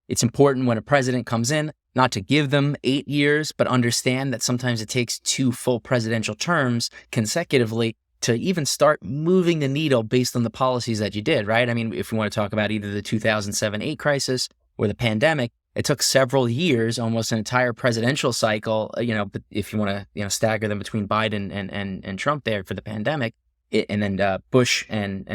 [SPEAKER 2] it's important when a president comes in, not to give them 8 years, but understand that sometimes it takes 2 full presidential terms consecutively to even start moving the needle based on the policies that you did, right? I mean, if we want to talk about either the 2007-8 crisis or the pandemic, it took several years, almost an entire presidential cycle, but if you want to, stagger them between Biden and Trump there for the pandemic, and then Bush and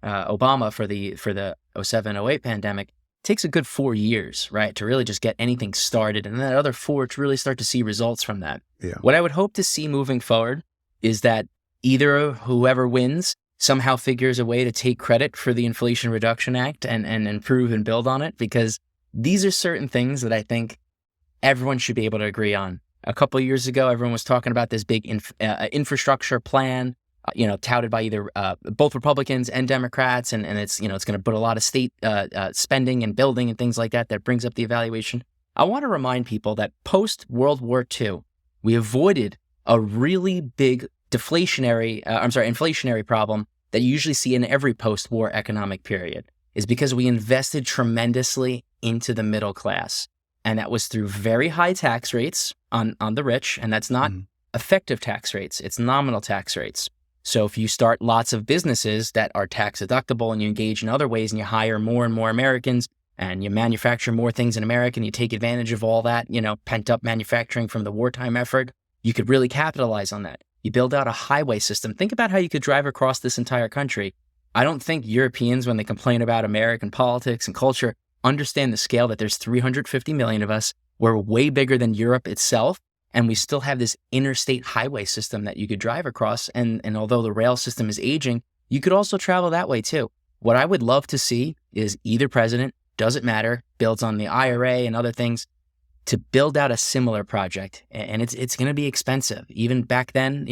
[SPEAKER 2] Obama for the 07-08 pandemic, takes a good 4 years, right, to really just get anything started. And then that other 4 to really start to see results from that.
[SPEAKER 1] Yeah.
[SPEAKER 2] What I would hope to see moving forward is that either whoever wins somehow figures a way to take credit for the Inflation Reduction Act and improve and build on it, because these are certain things that I think everyone should be able to agree on. A couple of years ago, everyone was talking about this big infrastructure plan, touted by either both Republicans and Democrats, and it's it's going to put a lot of state spending and building and things like that. That brings up the evaluation. I want to remind people that post World War II, we avoided a really big inflationary problem that you usually see in every post-war economic period, is because we invested tremendously into the middle class, and that was through very high tax rates on the rich, and that's not effective tax rates; it's nominal tax rates. So if you start lots of businesses that are tax deductible and you engage in other ways and you hire more and more Americans and you manufacture more things in America and you take advantage of all that, pent up manufacturing from the wartime effort, you could really capitalize on that. You build out a highway system. Think about how you could drive across this entire country. I don't think Europeans, when they complain about American politics and culture, understand the scale that there's 350 million of us. We're way bigger than Europe itself. And we still have this interstate highway system that you could drive across. And although the rail system is aging, you could also travel that way too. What I would love to see is either president, doesn't matter, builds on the IRA and other things, to build out a similar project. And it's going to be expensive. Even back then,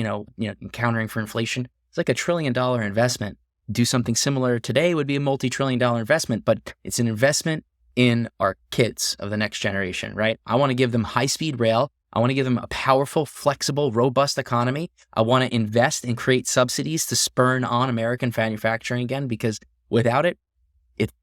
[SPEAKER 2] countering for inflation, it's like $1 trillion investment. Do something similar today would be a multi-trillion-dollar investment, but it's an investment in our kids of the next generation, right? I want to give them high-speed rail. I want to give them a powerful, flexible, robust economy. I want to invest and create subsidies to spur on American manufacturing again, because without it,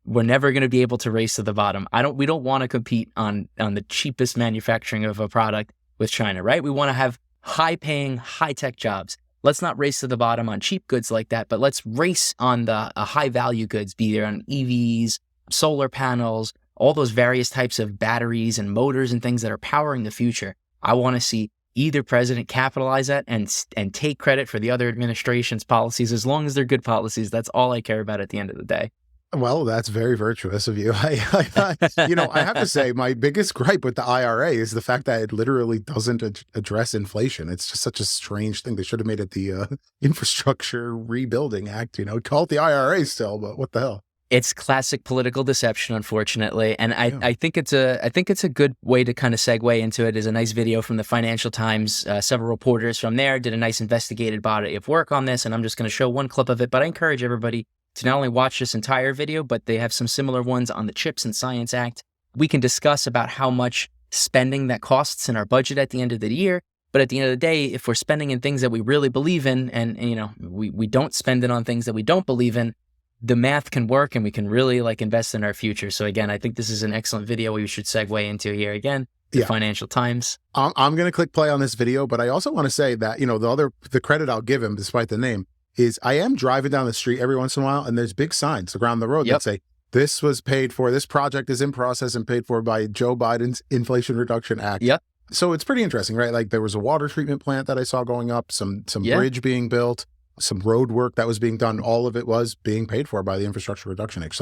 [SPEAKER 2] we're never going to be able to race to the bottom. We don't want to compete on the cheapest manufacturing of a product with China, right? We want to have high-paying, high-tech jobs. Let's not race to the bottom on cheap goods like that, but let's race on the high-value goods, be there on EVs, solar panels, all those various types of batteries and motors and things that are powering the future. I want to see either president capitalize that and take credit for the other administration's policies, as long as they're good policies. That's all I care about at the end of the day.
[SPEAKER 1] Well, that's very virtuous of you. I have to say, my biggest gripe with the IRA is the fact that it literally doesn't address inflation. It's just such a strange thing. They should have made it the Infrastructure Rebuilding Act. Call it the IRA still, but what the hell?
[SPEAKER 2] It's classic political deception, unfortunately, and I think it's a good way to kind of segue into it. Is a nice video from the Financial Times. Several reporters from there did a nice investigative body of work on this, and I'm just going to show one clip of it. But I encourage everybody to not only watch this entire video, but they have some similar ones on the CHIPS and Science Act. We can discuss about how much spending that costs in our budget at the end of the year. But at the end of the day, if we're spending in things that we really believe in, and we don't spend it on things that we don't believe in, the math can work and we can really invest in our future. So again, I think this is an excellent video we should segue into here again. The Financial Times.
[SPEAKER 1] I'm going to click play on this video, but I also want to say that, the credit I'll give him, despite the name, is I am driving down the street every once in a while and there's big signs around the road that say, this was paid for, this project is in process and paid for by Joe Biden's Inflation Reduction Act.
[SPEAKER 2] Yep.
[SPEAKER 1] So it's pretty interesting, right? There was a water treatment plant that I saw going up, some bridge being built, some road work that was being done. All of it was being paid for by the Infrastructure Reduction Act.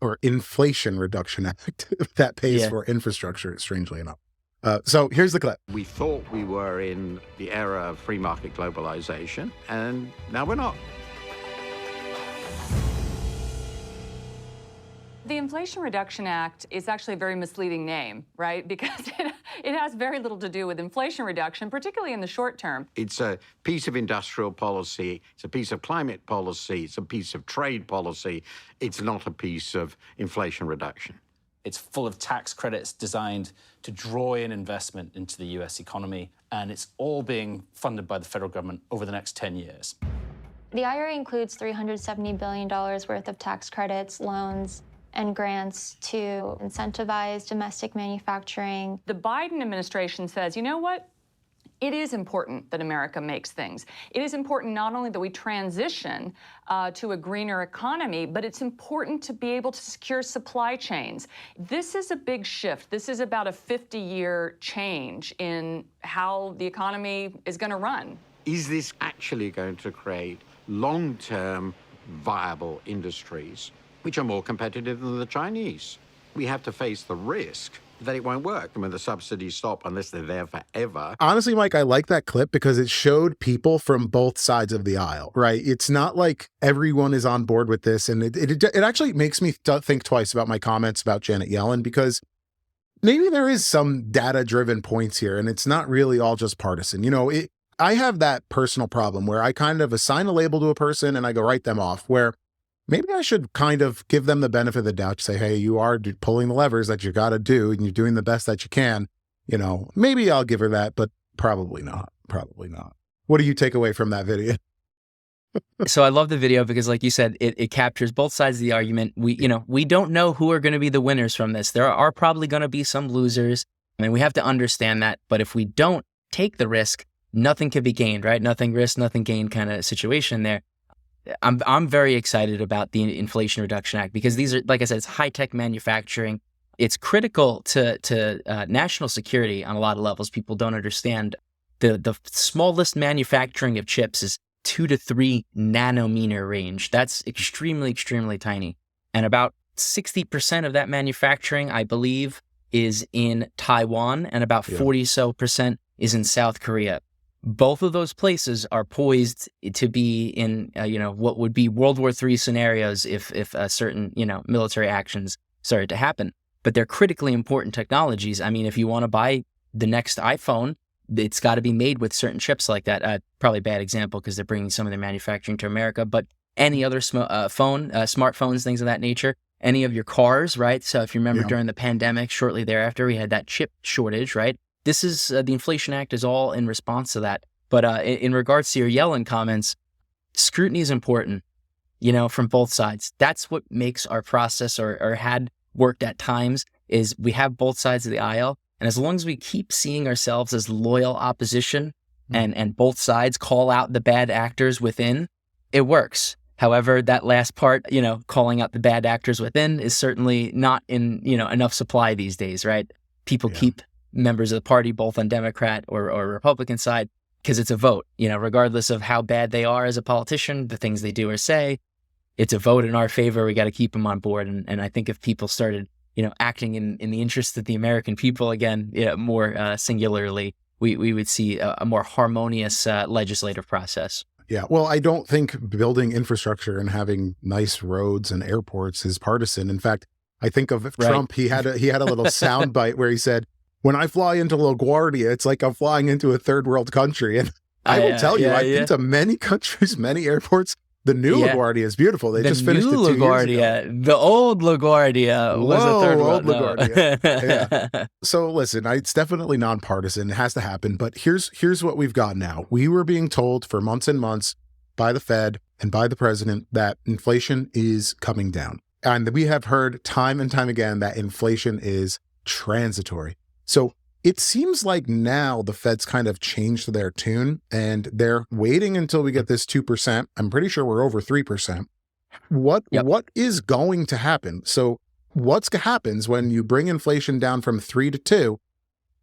[SPEAKER 1] Or Inflation Reduction Act that pays for infrastructure, strangely enough. So here's the clip.
[SPEAKER 4] We thought we were in the era of free market globalization, and now we're not.
[SPEAKER 5] The Inflation Reduction Act is actually a very misleading name, right? Because it has very little to do with inflation reduction, particularly in the short term.
[SPEAKER 4] It's a piece of industrial policy. It's a piece of climate policy. It's a piece of trade policy. It's not a piece of inflation reduction.
[SPEAKER 6] It's full of tax credits designed to draw in investment into the US economy, and it's all being funded by the federal government over the next 10 years.
[SPEAKER 7] The IRA includes $370 billion worth of tax credits, loans, and grants to incentivize domestic manufacturing.
[SPEAKER 5] The Biden administration says, you know what? It is important that America makes things. It is important not only that we transition to a greener economy, but it's important to be able to secure supply chains. This is a big shift. This is about a 50-year change in how the economy is going to run.
[SPEAKER 4] Is this actually going to create long-term viable industries which are more competitive than the Chinese? We have to face the risk that it won't work. I mean, the subsidies stop unless they're there forever.
[SPEAKER 1] Honestly, Mike, I like that clip because it showed people from both sides of the aisle, right? It's not like everyone is on board with this. And it actually makes me think twice about my comments about Janet Yellen, because maybe there is some data-driven points here, and it's not really all just partisan. You know, I have that personal problem where I kind of assign a label to a person and I go write them off, where maybe I should kind of give them the benefit of the doubt to say, hey, you are pulling the levers that you got to do and you're doing the best that you can. You know, maybe I'll give her that, but probably not. Probably not. What do you take away from that video?
[SPEAKER 2] So I love the video because, like you said, it captures both sides of the argument. We don't know who are going to be the winners from this. There are probably going to be some losers. I mean, we have to understand that. But if we don't take the risk, nothing can be gained, right? Nothing risk, nothing gained kind of situation there. I'm very excited about the Inflation Reduction Act because these are, like I said, it's high-tech manufacturing. It's critical to national security on a lot of levels. People don't understand the smallest manufacturing of chips is 2 to 3 nanometer range. That's extremely, extremely tiny. And about 60% of that manufacturing, I believe, is in Taiwan, and about 40% is in South Korea. Both of those places are poised to be in, what would be World War III scenarios if certain, military actions started to happen. But they're critically important technologies. I mean, if you want to buy the next iPhone, it's got to be made with certain chips like that. Probably a bad example because they're bringing some of their manufacturing to America. But any other smartphones, things of that nature, any of your cars, right? So if you remember during the pandemic, shortly thereafter, we had that chip shortage, right? This is the Inflation Act is all in response to that. But in regards to your Yellen comments, scrutiny is important, from both sides. That's what makes our process or had worked at times is we have both sides of the aisle. And as long as we keep seeing ourselves as loyal opposition and both sides call out the bad actors within, it works. However, that last part, calling out the bad actors within is certainly not in, enough supply these days, right? People keep members of the party, both on Democrat or Republican side, because it's a vote, regardless of how bad they are as a politician, the things they do or say, it's a vote in our favor. We got to keep them on board. And I think if people started, acting in the interest of the American people again, more singularly, we would see a more harmonious legislative process.
[SPEAKER 1] Yeah, well, I don't think building infrastructure and having nice roads and airports is partisan. In fact, I think of Trump. He had a little soundbite where he said, "When I fly into LaGuardia, it's like I'm flying into a third world country." And I will tell you, I've been to many countries, many airports. The new LaGuardia is beautiful. They just finished it 2 years ago.
[SPEAKER 2] The old LaGuardia was a third world.
[SPEAKER 1] LaGuardia. Yeah. So listen, it's definitely nonpartisan. It has to happen. But here's what we've got now. We were being told for months and months by the Fed and by the president that inflation is coming down. And we have heard time and time again that inflation is transitory. So it seems like now the Fed's kind of changed their tune and they're waiting until we get this 2%. I'm pretty sure we're over 3%. What is going to happen? So what happens when you bring inflation down from 3 to 2?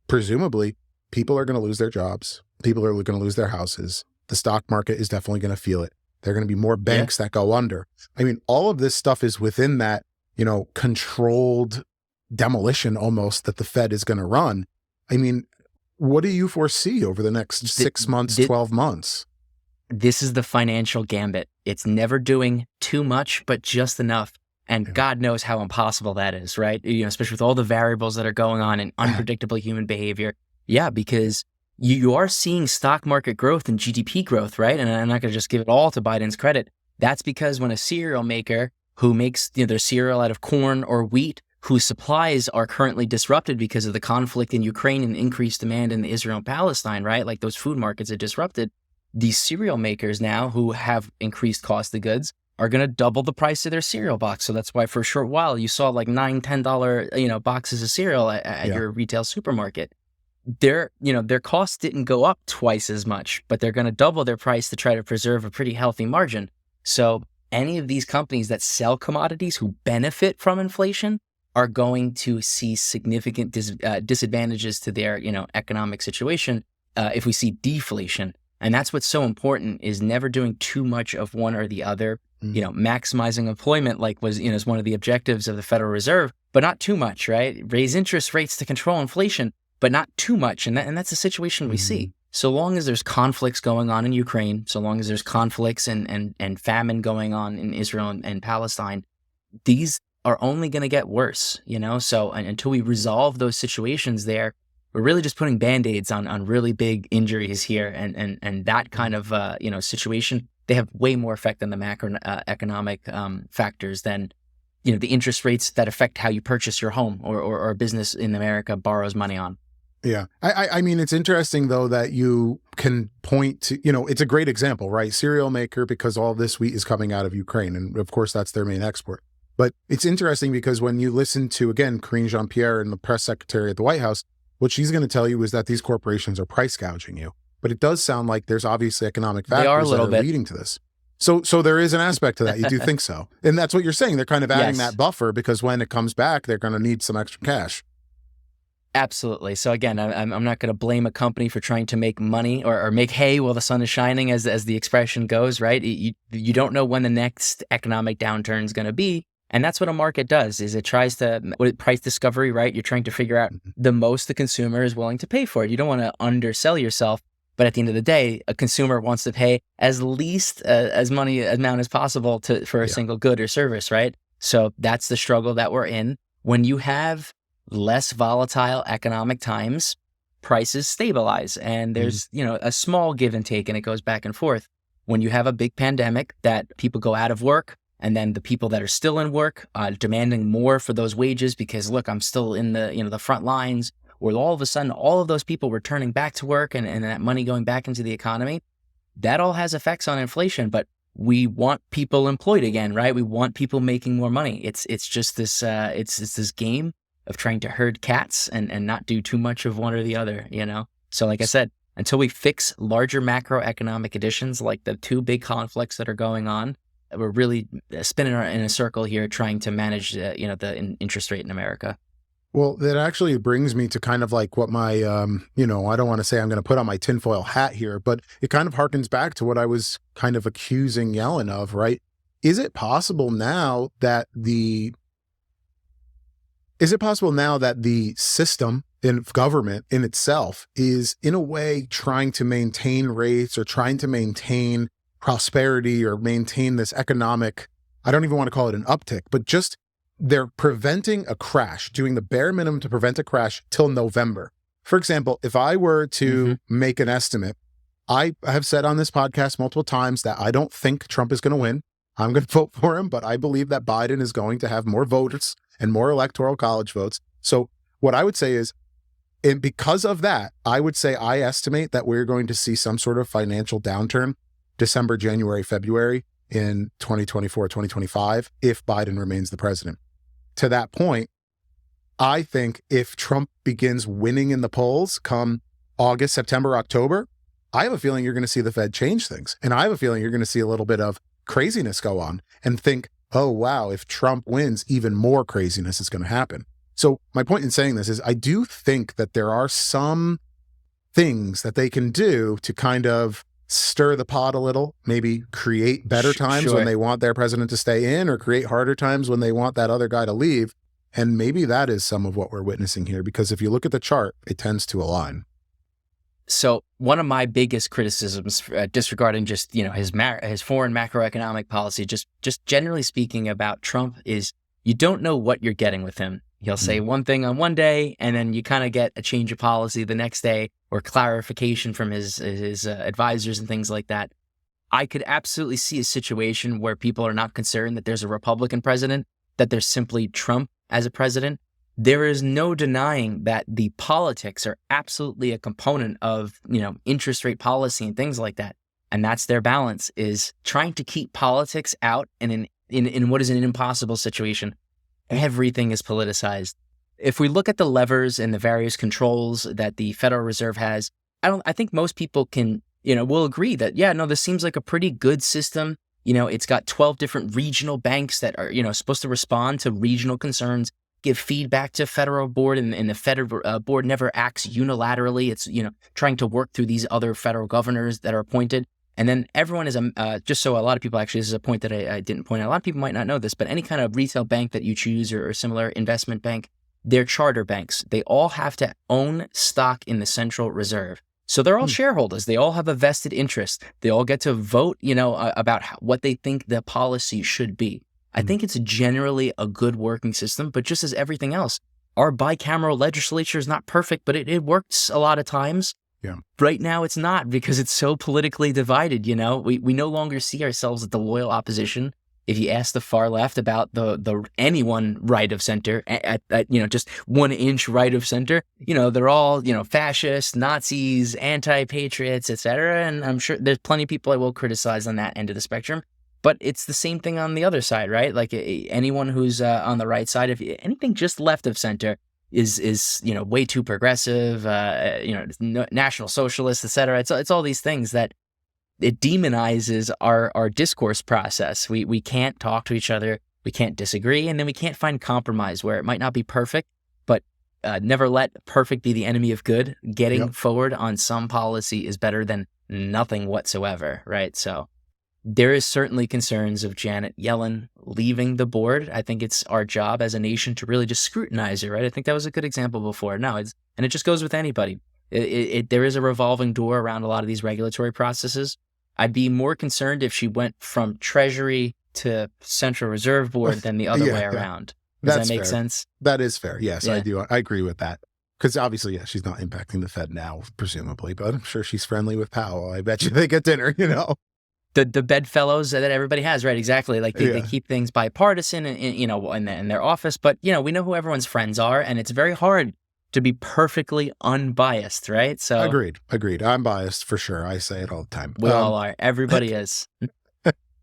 [SPEAKER 1] Presumably, people are going to lose their jobs. People are going to lose their houses. The stock market is definitely going to feel it. There are going to be more banks that go under. I mean, all of this stuff is within that, controlled demolition almost that the Fed is going to run. I mean, what do you foresee over the next 6 months, 12 months?
[SPEAKER 2] This is the financial gambit. It's never doing too much, but just enough. And God knows how impossible that is, right? Especially with all the variables that are going on and unpredictable human behavior. Yeah, because you are seeing stock market growth and GDP growth, right? And I'm not going to just give it all to Biden's credit. That's because when a cereal maker who makes their cereal out of corn or wheat, whose supplies are currently disrupted because of the conflict in Ukraine and increased demand in Israel and Palestine, right? Like those food markets are disrupted. These cereal makers now who have increased cost of goods are going to double the price of their cereal box. So that's why for a short while you saw like $9, $10, boxes of cereal at your retail supermarket. Their costs didn't go up twice as much, but they're going to double their price to try to preserve a pretty healthy margin. So any of these companies that sell commodities who benefit from inflation are going to see significant disadvantages to their, economic situation if we see deflation. And that's what's so important, is never doing too much of one or the other. Maximizing employment, is one of the objectives of the Federal Reserve, but not too much, right? Raise interest rates to control inflation, but not too much. And that's the situation we see. So long as there's conflicts going on in Ukraine, so long as there's conflicts and famine going on in Israel and Palestine, these are only going to get worse, So until we resolve those situations there, we're really just putting Band-Aids on really big injuries here. And that kind of, situation, they have way more effect on the macroeconomic factors than, the interest rates that affect how you purchase your home or a business in America borrows money on.
[SPEAKER 1] Yeah. I mean, it's interesting, though, that you can point to, it's a great example, right? Cereal maker, because all this wheat is coming out of Ukraine. And of course, that's their main export. But it's interesting because when you listen to, again, Karine Jean-Pierre and the press secretary at the White House, what she's going to tell you is that these corporations are price gouging you. But it does sound like there's obviously economic factors that are leading to this. So there is an aspect to that. You do think so. And that's what you're saying. They're kind of adding that buffer because when it comes back, they're going to need some extra cash.
[SPEAKER 2] Absolutely. So again, I'm not going to blame a company for trying to make money or make hay while the sun is shining, as the expression goes, right? You don't know when the next economic downturn is going to be. And that's what a market does, is it tries to, price discovery, right? You're trying to figure out the most the consumer is willing to pay for it. You don't want to undersell yourself. But at the end of the day, a consumer wants to pay as least as money amount as possible for a single good or service, right? So that's the struggle that we're in. When you have less volatile economic times, prices stabilize, and there's a small give and take, and it goes back and forth. When you have a big pandemic that people go out of work, and then the people that are still in work demanding more for those wages because, look, I'm still in the front lines, or all of a sudden all of those people returning back to work and that money going back into the economy, that all has effects on inflation. But we want people employed again, right? We want people making more money. It's just this it's this game of trying to herd cats and not do too much of one or the other, So like I said, until we fix larger macroeconomic conditions like the two big conflicts that are going on, we're really spinning in a circle here trying to manage the interest rate in America.
[SPEAKER 1] Well, that actually brings me to kind of like what my, I don't want to say I'm going to put on my tinfoil hat here, but it kind of harkens back to what I was kind of accusing Yellen of, right? Is it possible now that the system in government in itself is in a way trying to maintain rates or trying to maintain prosperity or maintain this economic, I don't even want to call it an uptick, but just they're preventing a crash, doing the bare minimum to prevent a crash till November. For example, if I were to make an estimate, I have said on this podcast multiple times that I don't think Trump is going to win. I'm going to vote for him, but I believe that Biden is going to have more voters and more electoral college votes. So what I would say is, and because of that, I would say I estimate that we're going to see some sort of financial downturn December, January, February in 2024, 2025, if Biden remains the president. To that point, I think if Trump begins winning in the polls come August, September, October, I have a feeling you're going to see the Fed change things. And I have a feeling you're going to see a little bit of craziness go on and think, oh, wow, if Trump wins, even more craziness is going to happen. So my point in saying this is I do think that there are some things that they can do to kind of stir the pot a little, maybe create better times when they want their president to stay in, or create harder times when they want that other guy to leave. And maybe that is some of what we're witnessing here, because if you look at the chart, it tends to align.
[SPEAKER 2] So one of my biggest criticisms, disregarding just his foreign macroeconomic policy, just generally speaking about Trump, is you don't know what you're getting with him. He'll say one thing on one day, and then you kind of get a change of policy the next day, or clarification from his advisors and things like that. I could absolutely see a situation where people are not concerned that there's a Republican president, that there's simply Trump as a president, there is no denying that the politics are absolutely a component of, interest rate policy and things like that. And that's their balance, is trying to keep politics out in what is an impossible situation. Everything is politicized. If we look at the levers and the various controls that the Federal Reserve has, I think most people can, will agree that, this seems like a pretty good system. It's got 12 different regional banks that are, supposed to respond to regional concerns, give feedback to federal board, and the federal board never acts unilaterally. It's, trying to work through these other federal governors that are appointed. And then everyone is, just so a lot of people, actually, this is a point that I didn't point out. A lot of people might not know this, but any kind of retail bank that you choose or similar investment bank, they're charter banks. They all have to own stock in the Central Reserve. So they're all shareholders. They all have a vested interest. They all get to vote, about what they think the policy should be. I think it's generally a good working system, but just as everything else, our bicameral legislature is not perfect, but it works a lot of times.
[SPEAKER 1] Yeah.
[SPEAKER 2] Right now, it's not, because it's so politically divided. We no longer see ourselves as the loyal opposition. If you ask the far left about the anyone right of center at just 1 inch right of center, they're all fascists, Nazis, anti-patriots, etc. And I'm sure there's plenty of people I will criticize on that end of the spectrum. But it's the same thing on the other side, right? Like anyone who's on the right side, if anything just left of center is way too progressive, National Socialist, etc. It's all these things that it demonizes our discourse process. We can't talk to each other, we can't disagree, and then we can't find compromise where it might not be perfect, but never let perfect be the enemy of good. Getting forward on some policy is better than nothing whatsoever, right? So there is certainly concerns of Janet Yellen leaving the board. I think it's our job as a nation to really just scrutinize her, right? I think that was a good example before. No, and it just goes with anybody. There is a revolving door around a lot of these regulatory processes. I'd be more concerned if she went from Treasury to Central Reserve Board than the other way around. Does that make sense?
[SPEAKER 1] That is fair. Yes, I do. I agree with that. Because obviously, she's not impacting the Fed now, presumably, but I'm sure she's friendly with Powell. I bet you they get dinner,
[SPEAKER 2] The bedfellows that everybody has, right? Exactly. Like they keep things bipartisan and in their office, but we know who everyone's friends are, and it's very hard to be perfectly unbiased, right? So
[SPEAKER 1] agreed. I'm biased for sure. I say it all the time.
[SPEAKER 2] We all are. Everybody is.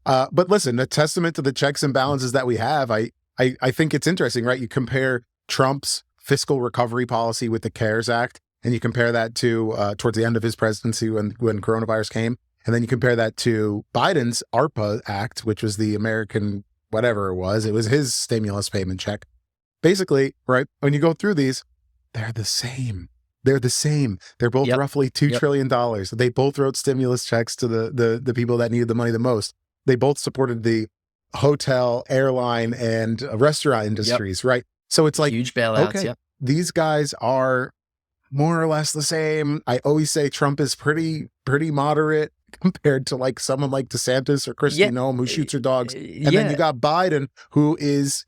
[SPEAKER 1] But listen, a testament to the checks and balances that we have. I think it's interesting, right? You compare Trump's fiscal recovery policy with the CARES Act, and you compare that to towards the end of his presidency when coronavirus came. And then you compare that to Biden's ARPA Act, which was the American, whatever it was his stimulus payment check. Basically, right, when you go through these, they're the same. They're both roughly $2 trillion. They both wrote stimulus checks to the people that needed the money the most. They both supported the hotel, airline, and restaurant industries, right? So it's like
[SPEAKER 2] huge bailouts.
[SPEAKER 1] Okay, these guys are more or less the same. I always say Trump is pretty moderate compared to like someone like DeSantis or Kristi Noem, who shoots her dogs. And then you got Biden, who is,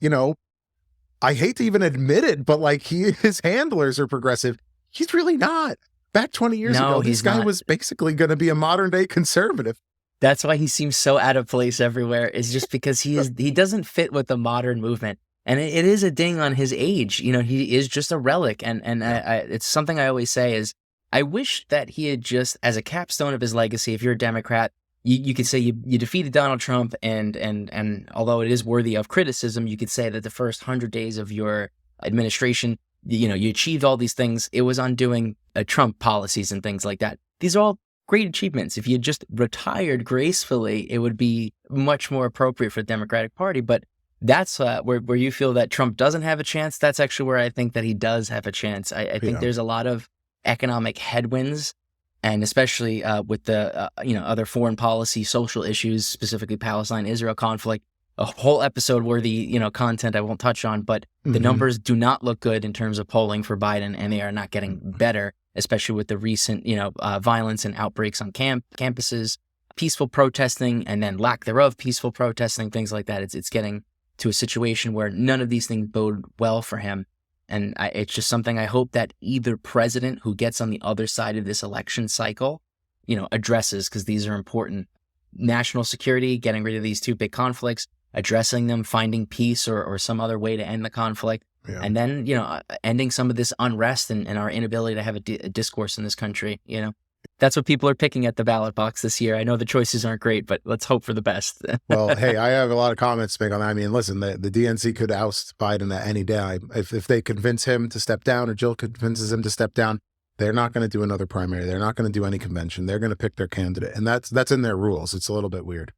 [SPEAKER 1] I hate to even admit it, but like his handlers are progressive. He's really not. Back 20 years ago, this guy was basically going to be a modern day conservative.
[SPEAKER 2] That's why he seems so out of place everywhere, is just because he doesn't fit with the modern movement. And it is a ding on his age. He is just a relic. And it's something I always say is, I wish that he had just, as a capstone of his legacy, if you're a Democrat, you could say you defeated Donald Trump, and although it is worthy of criticism, you could say that the first 100 days of your administration, you achieved all these things. It was undoing Trump policies and things like that. These are all great achievements. If you had just retired gracefully, it would be much more appropriate for the Democratic Party. But that's where you feel that Trump doesn't have a chance. That's actually where I think that he does have a chance. I think there's a lot of economic headwinds, and especially with the other foreign policy, social issues, specifically Palestine-Israel conflict, a whole episode worthy content I won't touch on, but the numbers do not look good in terms of polling for Biden, and they are not getting better, especially with the recent violence and outbreaks on campuses, peaceful protesting, and then lack thereof peaceful protesting, things like that. It's getting to a situation where none of these things bode well for him. And it's just something I hope that either president who gets on the other side of this election cycle, addresses, because these are important. National security, getting rid of these two big conflicts, addressing them, finding peace or some other way to end the conflict.
[SPEAKER 1] Yeah.
[SPEAKER 2] And then, ending some of this unrest and our inability to have a discourse in this country, That's what people are picking at the ballot box this year. I know the choices aren't great, but let's hope for the best.
[SPEAKER 1] Well, hey, I have a lot of comments to make on that. I mean, listen, the DNC could oust Biden at any day. If they convince him to step down or Jill convinces him to step down, they're not going to do another primary. They're not going to do any convention. They're going to pick their candidate. And that's in their rules. It's a little bit weird.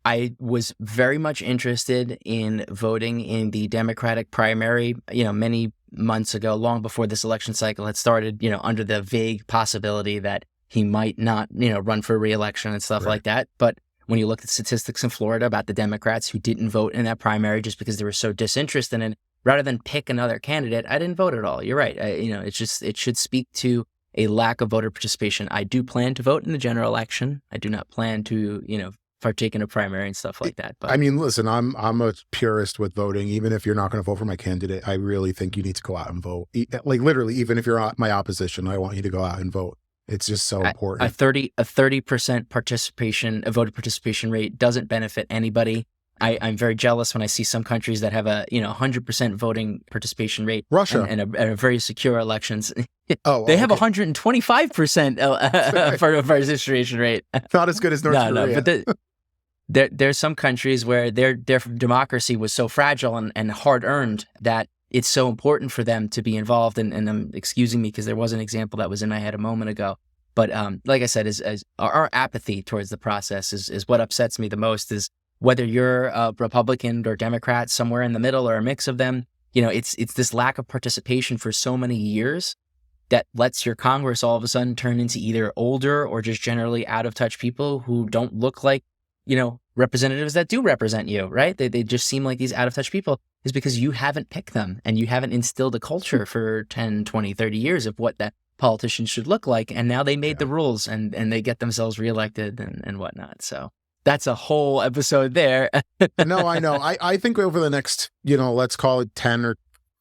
[SPEAKER 2] I was very much interested in voting in the Democratic primary, many months ago, long before this election cycle had started, under the vague possibility that he might not, run for re-election and stuff like that. But when you look at statistics in Florida about the Democrats who didn't vote in that primary just because they were so disinterested in it, rather than pick another candidate, I didn't vote at all. You're right. It should speak to a lack of voter participation. I do plan to vote in the general election. I do not plan to, partake in a primary and stuff like that. But
[SPEAKER 1] I mean, listen, I'm a purist with voting. Even if you're not going to vote for my candidate, I really think you need to go out and vote. Like literally, even if you're my opposition, I want you to go out and vote. It's just so important.
[SPEAKER 2] A 30% participation, a voter participation rate doesn't benefit anybody. I'm very jealous when I see some countries that have a 100% voting participation rate.
[SPEAKER 1] Russia
[SPEAKER 2] and a very secure elections.
[SPEAKER 1] They
[SPEAKER 2] have 125% for a participation rate.
[SPEAKER 1] Not as good as North Korea.
[SPEAKER 2] But there's some countries where their democracy was so fragile and hard earned that it's so important for them to be involved. And I'm excusing me because there was an example that was in my head a moment ago. But like I said, as our apathy towards the process is what upsets me the most. Is whether you're a Republican or Democrat, somewhere in the middle or a mix of them, it's this lack of participation for so many years that lets your Congress all of a sudden turn into either older or just generally out of touch people who don't look like, representatives that do represent you, right? They just seem like these out of touch people, is because you haven't picked them and you haven't instilled a culture for 10, 20, 30 years of what that politician should look like. And now they made the rules and they get themselves reelected and whatnot. So that's a whole episode there.
[SPEAKER 1] No, I know. I think over the next, let's call it 10 or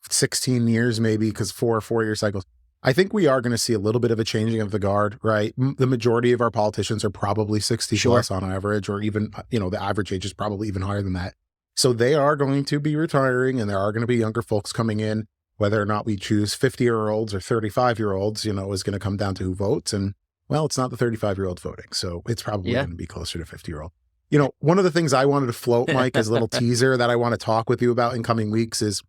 [SPEAKER 1] 16 years, maybe, because 4 4-year cycles, I think we are going to see a little bit of a changing of the guard, right? The majority of our politicians are probably 60 plus on average, or even, the average age is probably even higher than that. So they are going to be retiring and there are going to be younger folks coming in. Whether or not we choose 50-year-olds or 35-year-olds, is going to come down to who votes. And well, it's not the 35-year-old voting. So it's probably going to be closer to 50-year-old. One of the things I wanted to float, Mike, as a little teaser that I want to talk with you about in coming weeks is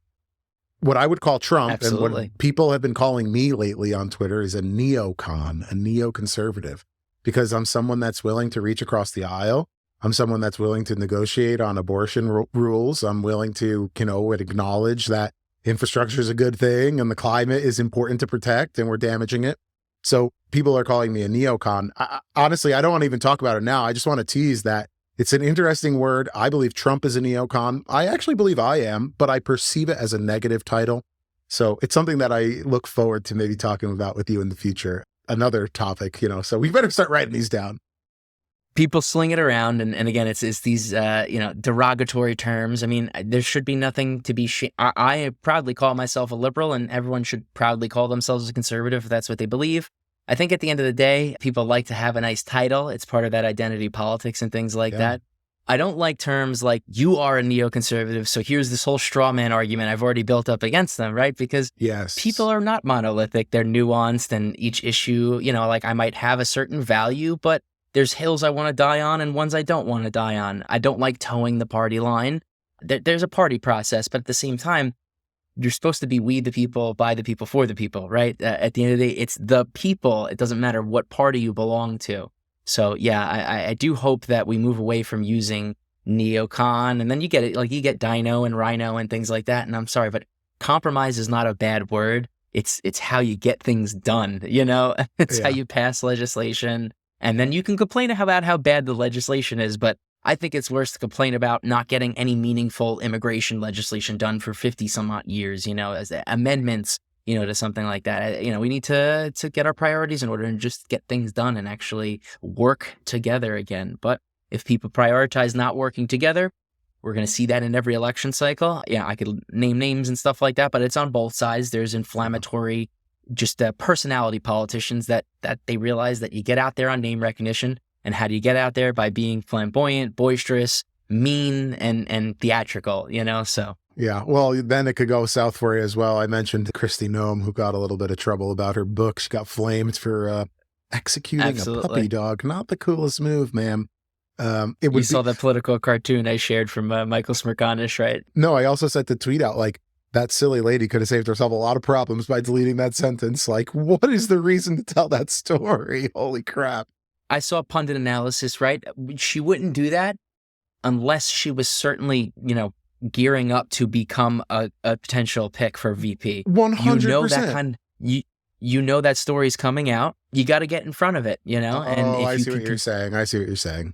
[SPEAKER 1] what I would call Trump.
[SPEAKER 2] Absolutely.
[SPEAKER 1] And what people have been calling me lately on Twitter is a neocon, a neoconservative, because I'm someone that's willing to reach across the aisle. I'm someone that's willing to negotiate on abortion rules. I'm willing to, acknowledge that infrastructure is a good thing and the climate is important to protect and we're damaging it. So people are calling me a neocon. Honestly, I don't want to even talk about it now. I just want to tease that it's an interesting word. I believe Trump is a neocon. I actually believe I am, but I perceive it as a negative title. So it's something that I look forward to maybe talking about with you in the future. Another topic, so we better start writing these down.
[SPEAKER 2] People sling it around, and again, it's these derogatory terms. I mean, there should be nothing to be. I proudly call myself a liberal, and everyone should proudly call themselves a conservative if that's what they believe. I think at the end of the day, people like to have a nice title. It's part of that identity politics and things like that. I don't like terms like "you are a neoconservative," so here's this whole straw man argument I've already built up against them, right? Because people are not monolithic; they're nuanced, and each issue, like I might have a certain value, but there's hills I want to die on and ones I don't want to die on. I don't like towing the party line. There's a party process, but at the same time, you're supposed to be we the people, by the people, for the people, right? At the end of the day, it's the people. It doesn't matter what party you belong to. So yeah, I do hope that we move away from using neocon, and then you get it, like you get dino and rhino and things like that. And I'm sorry, but compromise is not a bad word. It's how you get things done, It's how you pass legislation. And then you can complain about how bad the legislation is, but I think it's worse to complain about not getting any meaningful immigration legislation done for 50 some odd years, as amendments, to something like that. We need to get our priorities in order and just get things done and actually work together again. But if people prioritize not working together, we're going to see that in every election cycle. Yeah, I could name names and stuff like that, but it's on both sides. There's inflammatory just personality politicians that they realize that you get out there on name recognition. And how do you get out there? By being flamboyant, boisterous, mean and theatrical, so.
[SPEAKER 1] Yeah, well, then it could go south for you as well. I mentioned Kristi Noem, who got a little bit of trouble about her book. She got flamed for executing
[SPEAKER 2] Absolutely.
[SPEAKER 1] a puppy dog. Not the coolest move, ma'am.
[SPEAKER 2] You saw that political cartoon I shared from Michael Smerconish, right?
[SPEAKER 1] No, I also sent the tweet out, like, that silly lady could have saved herself a lot of problems by deleting that sentence. Like, what is the reason to tell that story? Holy crap.
[SPEAKER 2] I saw pundit analysis, right? She wouldn't do that unless she was certainly, gearing up to become a potential pick for VP.
[SPEAKER 1] 100%.
[SPEAKER 2] You know that you know that story's coming out. You got to get in front of it, and if
[SPEAKER 1] I see what you're saying. I see what you're saying.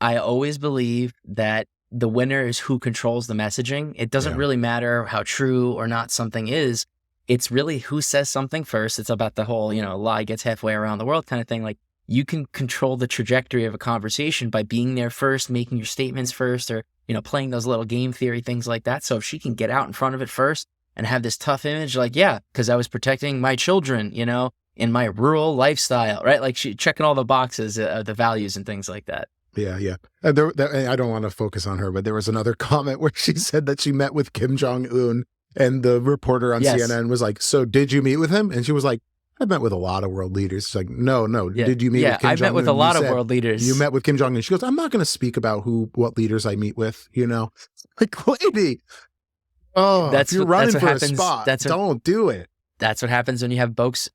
[SPEAKER 2] I always believe that the winner is who controls the messaging. It doesn't really matter how true or not something is. It's really who says something first. It's about the whole, lie gets halfway around the world kind of thing. Like, you can control the trajectory of a conversation by being there first, making your statements first, or, playing those little game theory things like that. So if she can get out in front of it first and have this tough image, like, yeah, because I was protecting my children, in my rural lifestyle, right? Like, she checking all the boxes, the values and things like that.
[SPEAKER 1] Yeah, yeah. I don't want to focus on her, but there was another comment where she said that she met with Kim Jong-un, and the reporter on CNN was like, so did you meet with him? And she was like, I met with a lot of world leaders. She's like, no.
[SPEAKER 2] Yeah.
[SPEAKER 1] Did you meet with Kim Jong-un?
[SPEAKER 2] I met with a lot of world leaders.
[SPEAKER 1] You met with Kim Jong-un. She goes, I'm not going to speak about what leaders I meet with, Like, lady, if you're running for a spot, don't do it.
[SPEAKER 2] That's what happens when you have books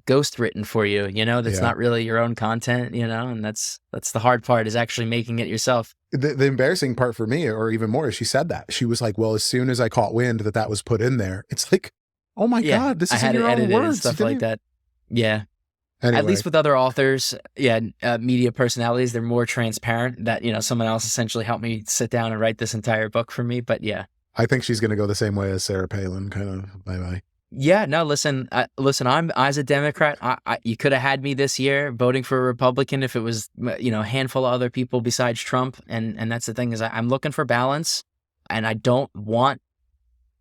[SPEAKER 2] ghost written for you, that's not really your own content, and that's the hard part, is actually making it yourself.
[SPEAKER 1] The embarrassing part for me, or even more, is she said that. She was like, well, as soon as I caught wind that was put in there, it's like, oh my God, this is in your own words.
[SPEAKER 2] Stuff like that. Yeah.
[SPEAKER 1] Anyway.
[SPEAKER 2] At least with other authors, media personalities, they're more transparent that, someone else essentially helped me sit down and write this entire book for me. But yeah.
[SPEAKER 1] I think she's going to go the same way as Sarah Palin, kind of bye-bye.
[SPEAKER 2] Yeah, no, listen, I'm as a Democrat, you could have had me this year voting for a Republican if it was, a handful of other people besides Trump. And that's the thing, is I'm looking for balance, and I don't want,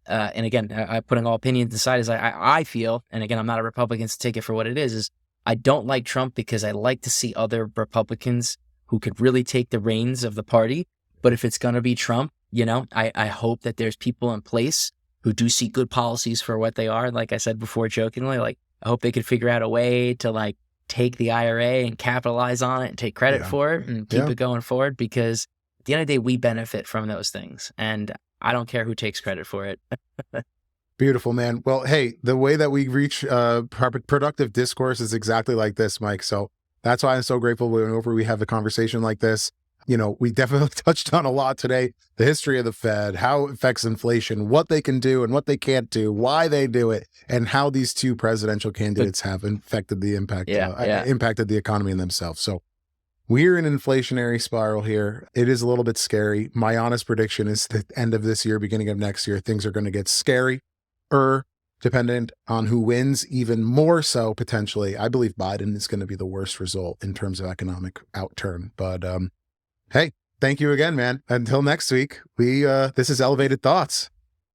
[SPEAKER 2] and again, putting all opinions aside, is I feel, and again, I'm not a Republican, so take it for what it is I don't like Trump because I like to see other Republicans who could really take the reins of the party. But if it's going to be Trump, I hope that there's people in place who do see good policies for what they are. Like I said before, jokingly, like, I hope they could figure out a way to, like, take the IRA and capitalize on it and take credit for it and keep it going forward, because at the end of the day, we benefit from those things. And I don't care who takes credit for it.
[SPEAKER 1] Beautiful, man. Well, hey, the way that we reach productive discourse is exactly like this, Mike. So that's why I'm so grateful whenever we have a conversation like this. We definitely touched on a lot today. The history of the Fed, how it affects inflation, what they can do and what they can't do, why they do it, and how these two presidential candidates have affected the impacted the economy in themselves. So we're in an inflationary spiral here. It is a little bit scary. My honest prediction is the end of this year, beginning of next year, things are going to get scary. Dependent on who wins, even more so potentially. I believe Biden is going to be the worst result in terms of economic outturn. But hey, thank you again, man. Until next week, this is Elevated Thoughts.